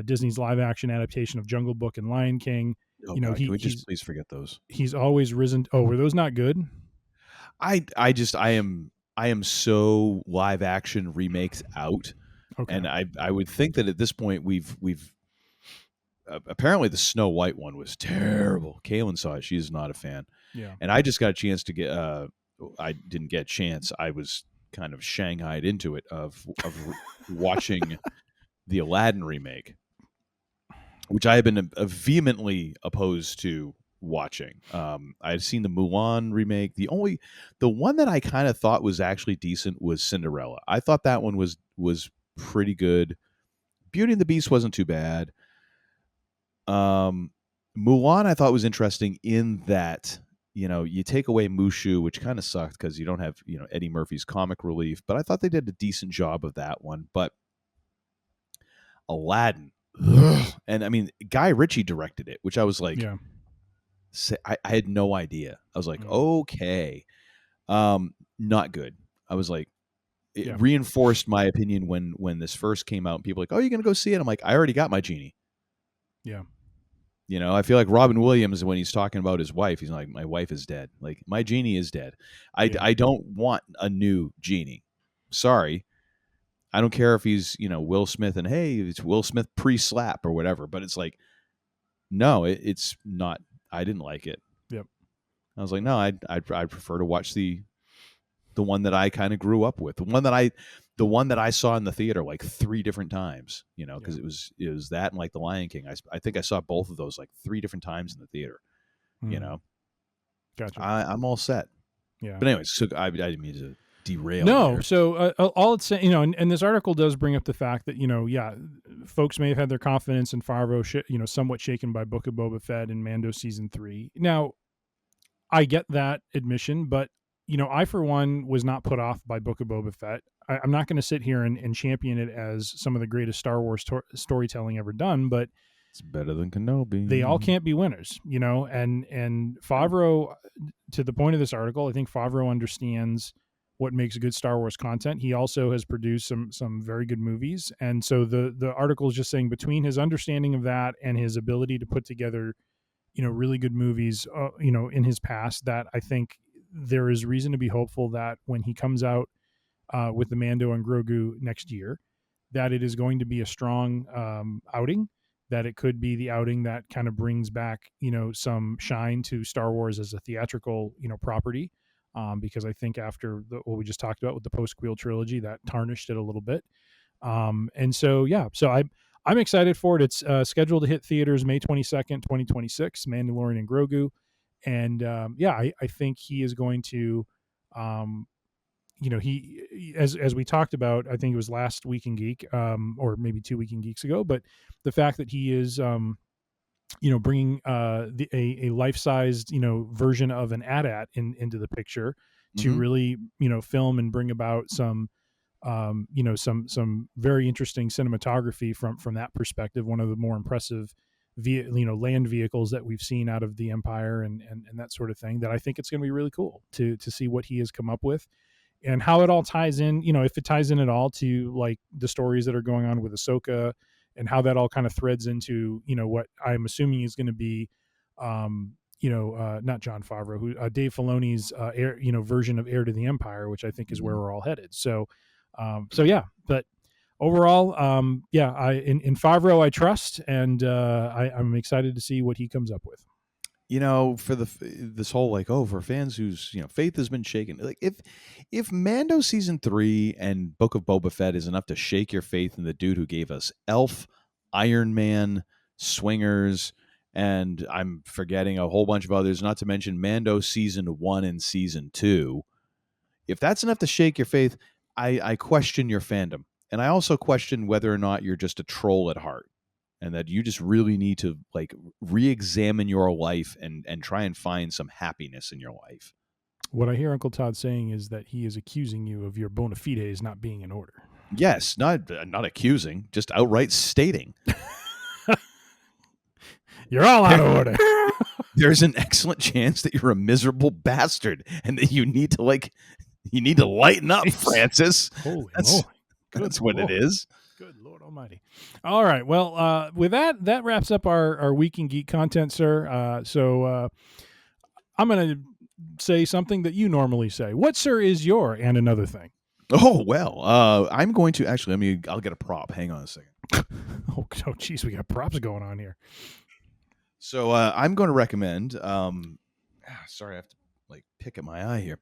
Disney's live action adaptation of Jungle Book and Lion King. Oh, God, can we just please forget those? He's always risen. Oh, were those not good? I am I am so live action remakes out, Okay. and I would think that at this point we've apparently the Snow White one was terrible. Kaylin saw it; she's not a fan, Yeah. and I just got a chance to get. I didn't get a chance. I was kind of shanghaied into it of watching the Aladdin remake, which I have been vehemently opposed to watching. I had seen the Mulan remake. The one that I kind of thought was actually decent was Cinderella. I thought that one was pretty good. Beauty and the Beast wasn't too bad. Mulan I thought was interesting in that, you take away Mushu, which kind of sucked because you don't have, Eddie Murphy's comic relief, but I thought they did a decent job of that one. But Aladdin, and I mean, Guy Ritchie directed it, which I was like, Yeah. I had no idea. I was like, Mm. okay, not good. I was like, it Yeah. reinforced my opinion when this first came out. And people were like, oh, you're gonna go see it? I'm like, I already got my genie. Yeah. I feel like Robin Williams when he's talking about his wife, he's like, my wife is dead. Like my genie is dead. I don't want a new genie. Sorry. I don't care if he's, Will Smith and hey, it's Will Smith pre-slap or whatever, but it's like, no, it's not. I didn't like it. Yep. I was like, no, I'd prefer to watch the one that I kind of grew up with, the one that I saw in the theater like 3 different times, because it was that and like The Lion King. I think I saw both of those like 3 different times in the theater. Gotcha. I'm all set. Yeah. But anyways, so I didn't mean to derail. No, there. so all it's saying, and this article does bring up the fact that folks may have had their confidence in Favreau, somewhat shaken by Book of Boba Fett and Mando season 3. Now, I get that admission, but I for one was not put off by Book of Boba Fett. I'm not going to sit here and champion it as some of the greatest Star Wars storytelling ever done, but it's better than Kenobi. They all can't be winners, and Favreau, to the point of this article, I think Favreau understands what makes good Star Wars content. He also has produced some very good movies. And so the article is just saying between his understanding of that and his ability to put together, really good movies, in his past, that I think there is reason to be hopeful that when he comes out with the Mando and Grogu next year, that it is going to be a strong outing, that it could be the outing that kind of brings back, some shine to Star Wars as a theatrical, property. Because I think after what we just talked about with the post-Queel trilogy, that tarnished it a little bit. And so, I'm excited for it. It's scheduled to hit theaters May 22nd, 2026, Mandalorian and Grogu. And I think he is going to, he as we talked about, I think it was last Week in Geek, or maybe 2 Week in Geeks ago, but the fact that he is, bringing a life-sized, version of an AT-AT into the picture to really, film and bring about some, some very interesting cinematography from that perspective. One of the more impressive, land vehicles that we've seen out of the Empire and that sort of thing. That I think it's going to be really cool to see what he has come up with. And how it all ties in, if it ties in at all to like the stories that are going on with Ahsoka, and how that all kind of threads into, what I'm assuming is going to be, not Jon Favreau, who Dave Filoni's version of Heir to the Empire, which I think is where we're all headed. So but overall, in Favreau I trust, and I'm excited to see what he comes up with. For this whole like, for fans whose faith has been shaken, like if Mando season 3 and Book of Boba Fett is enough to shake your faith in the dude who gave us Elf, Iron Man, Swingers, and I'm forgetting a whole bunch of others, not to mention Mando season 1 and season 2, if that's enough to shake your faith, I question your fandom, and I also question whether or not you're just a troll at heart. And that you just really need to like re-examine your life and try and find some happiness in your life. What I hear Uncle Todd saying is that he is accusing you of your bona fides not being in order. Yes, not accusing, just outright stating. You're all out of order. There's an excellent chance that you're a miserable bastard and that you need to lighten up, Francis. Holy moly. That's what Lord. it is. Good Lord Almighty. All right. Well, with that wraps up our Week in Geek content, sir. So I'm going to say something that you normally say. What, sir, is your and another thing? Oh, well, I'm going to actually, I'll get a prop. Hang on a second. Oh, geez, we got props going on here. So I'm going to recommend, sorry, I have to like pick at my eye here.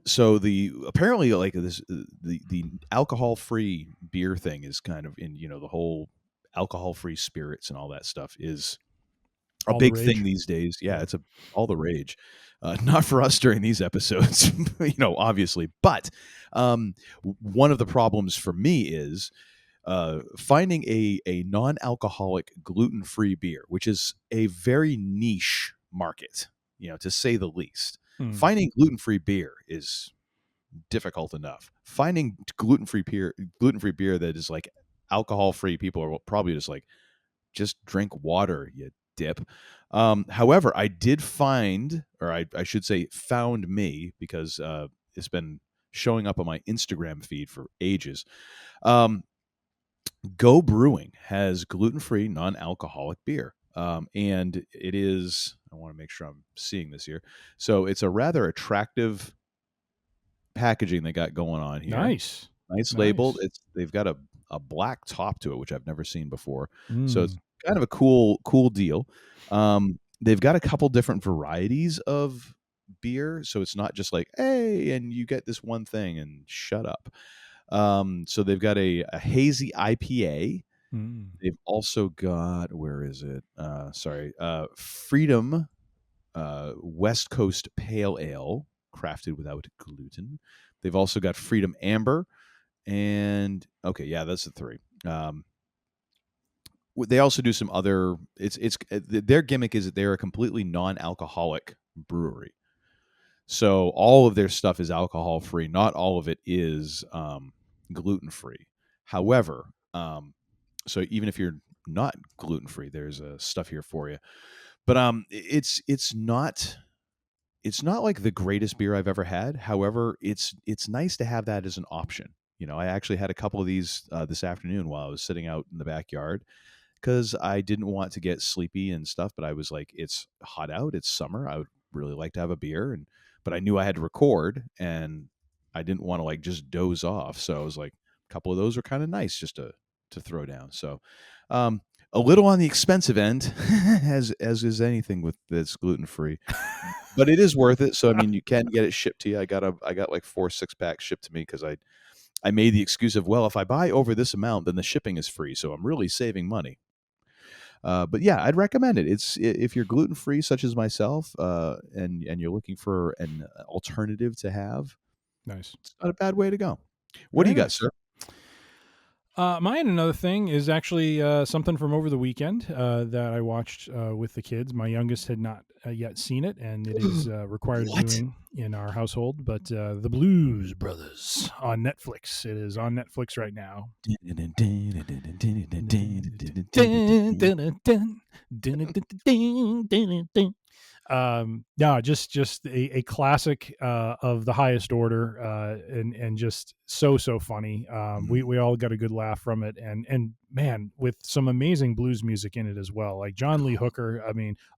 So apparently like the alcohol-free beer thing is kind of in, the whole alcohol-free spirits and all that stuff is a All the big rage. thing these days. Yeah, it's all the rage. Not for us during these episodes, obviously. But one of the problems for me is finding a non-alcoholic gluten-free beer, which is a very niche market, to say the least. Finding gluten-free beer is difficult enough. Finding gluten-free beer that is like alcohol-free, people are probably just like, just drink water, you dip. However, I did find, or I should say found me, because it's been showing up on my Instagram feed for ages. Go Brewing has gluten-free, non-alcoholic beer. And it is, I want to make sure I'm seeing this here. So it's a rather attractive packaging they got going on here. Nice Labeled. They've got a black top to it, which I've never seen before. Mm. So it's kind of a cool deal. They've got a couple different varieties of beer, so it's not just like, hey, and you get this one thing and shut up. So they've got a hazy IPA. They've also got, where is it? Freedom West Coast Pale Ale, crafted without gluten. They've also got Freedom Amber, and okay, yeah, that's the three. They also do some other. It's their gimmick is that they're a completely non-alcoholic brewery. So all of their stuff is alcohol free. Not all of it is gluten free. However, so even if you're not gluten free, there's stuff here for you. But it's not like the greatest beer I've ever had. However, it's nice to have that as an option. I actually had a couple of these this afternoon while I was sitting out in the backyard, because I didn't want to get sleepy and stuff. But I was like, it's hot out, it's summer. I would really like to have a beer, but I knew I had to record, and I didn't want to like just doze off. So I was like, a couple of those are kind of nice just to throw down. So a little on the expensive end, as is anything that's gluten free, but it is worth it. So you can get it shipped to you. I got like 4 6-packs shipped to me, because I made the excuse of, well, if I buy over this amount, then the shipping is free, so I'm really saving money. But yeah, I'd recommend it. It's, if you're gluten free, such as myself, and you're looking for an alternative to have, nice. It's not a bad way to go. What do you got, sir? Mine, another thing, is actually something from over the weekend that I watched with the kids. My youngest had not yet seen it, and it is required viewing in our household. But The Blues Brothers on Netflix. It is on Netflix right now. Yeah, just a classic of the highest order, and just so funny. We all got a good laugh from it, and man, with some amazing blues music in it as well, like John Lee Hooker.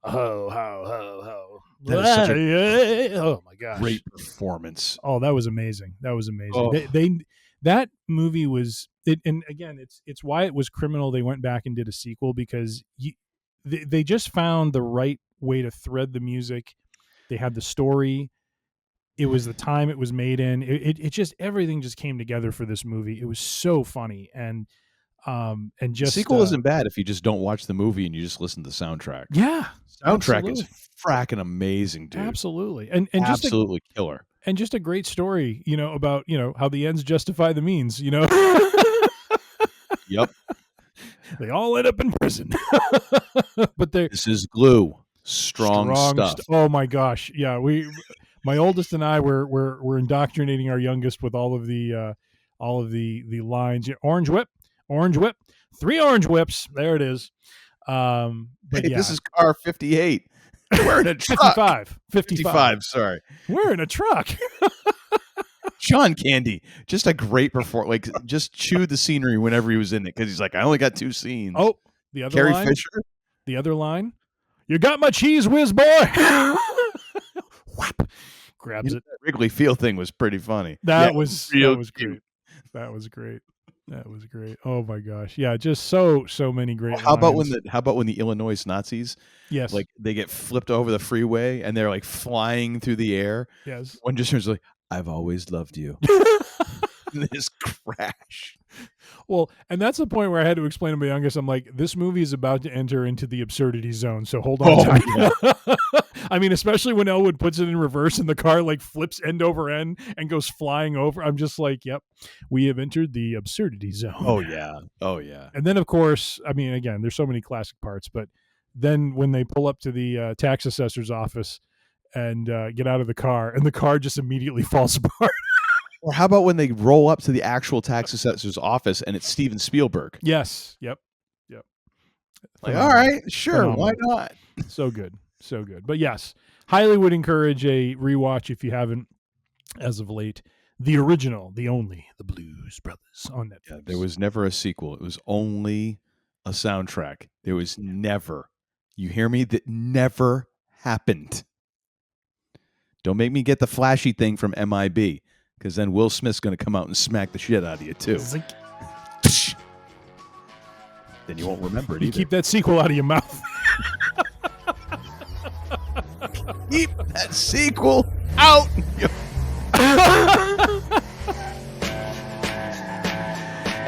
Ho ho ho ho! That is such Oh my gosh, great performance. Oh, that was amazing. Oh. That movie was it, and again, it's why it was criminal they went back and did a sequel, because they just found the right way to thread the music. They had the story. It was the time it was made in. It just, everything just came together for this movie. It was so funny, and just the sequel isn't bad if you just don't watch the movie and you just listen to the soundtrack. Yeah, soundtrack is fracking amazing, dude. Absolutely, and absolutely just killer, and just a great story. About how the ends justify the means. Yep. They all end up in prison. But this is glue. Strong stuff. Oh my gosh. Yeah. My oldest and I were indoctrinating our youngest with all of the lines. Orange whip, 3 orange whips. There it is. But hey, this is car 58. We're in a truck. 55. Sorry. We're in a truck. John Candy, just a great performance. Like, just chewed the scenery whenever he was in it, because he's like, I only got 2 scenes. Oh, the other Carrie line. Fisher. The other line. You got my cheese whiz, boy. whap, grabs it. That Wrigley Field thing was pretty funny. That Yeah, was real great. cute. That was great. That was great. Oh my gosh. Yeah, just so many great How about lines. when the Illinois Nazis, Yes. like they get flipped over the freeway and they're like flying through the air? Yes. One just was like, "I've always loved you." This crash. Well, and that's the point where I had to explain to my youngest, I'm like, this movie is about to enter into the absurdity zone, so hold on tight. I mean, especially when Elwood puts it in reverse and the car like flips end over end and goes flying over. I'm just like, yep, we have entered the absurdity zone. Oh yeah. Oh yeah. And then, of course, I mean, again, there's so many classic parts, but then when they pull up to the tax assessor's office and get out of the car, and the car just immediately falls apart. Or how about when they roll up to the actual tax assessor's office and it's Steven Spielberg? Yes. Yep. Like, all right, sure, Phenomenal. why not? So good. But yes, highly would encourage a rewatch if you haven't as of late. The original, the only, the Blues Brothers on Netflix. Yeah, there was never a sequel. It was only a soundtrack. There was never. You hear me? That never happened. Don't make me get the flashy thing from MIB, because then Will Smith's going to come out and smack the shit out of you too. Then you won't remember it You either. keep that sequel out of your mouth. Keep that sequel out.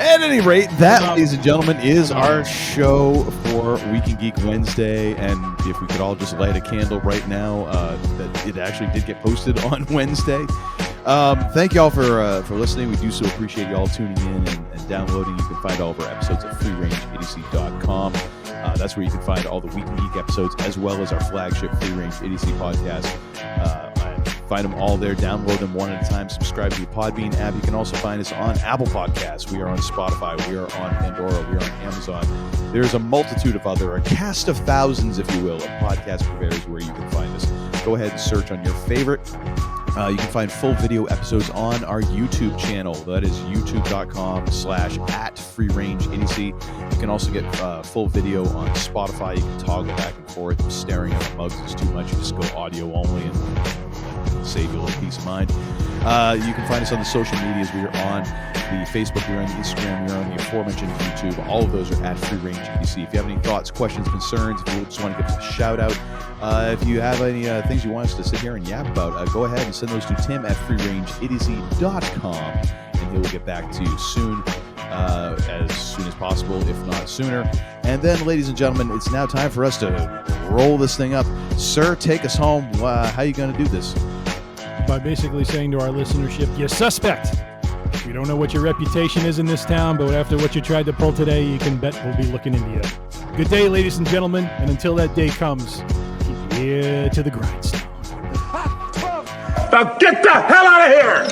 At any rate, that, ladies and gentlemen, is our show for Week in Geek Wednesday. And if we could all just light a candle right now, that it actually did get posted on Wednesday. Thank you all for listening. We do so appreciate you all tuning in and downloading. You can find all of our episodes at freerangeidiocy.com. That's where you can find all the Week in Geek episodes, as well as our flagship Free Range Idiocy podcast. Find them all there. Download them one at a time. Subscribe to the Podbean app. You can also find us on Apple Podcasts. We are on Spotify. We are on Pandora. We are on Amazon. There's a multitude of a cast of thousands, if you will, of podcast purveyors where you can find us. Go ahead and search on your favorite. You can find full video episodes on our YouTube channel. That is youtube.com/@freerangeidiocy. You can also get full video on Spotify. You can toggle back and forth. Staring at the mugs is too much. You just go audio only and save you a little peace of mind. You can find us on the social medias. We are on the Facebook, we're on the Instagram, we're on the aforementioned YouTube. All of those are at Free Range EDC. If you have any thoughts, questions, concerns, if you just want to give us a shout out, if you have any things you want us to sit here and yap about, go ahead and send those to Tim at freerangeidiocy.com, and he will get back to you soon as possible, if not sooner. And then, ladies and gentlemen, it's now time for us to roll this thing up. Sir, take us home. How are you going to do this? By basically saying to our listenership, you suspect. We don't know what your reputation is in this town, but after what you tried to pull today, you can bet we'll be looking into you. Good day, ladies and gentlemen, and until that day comes, keep your ear to the grindstone. Now get the hell out of here!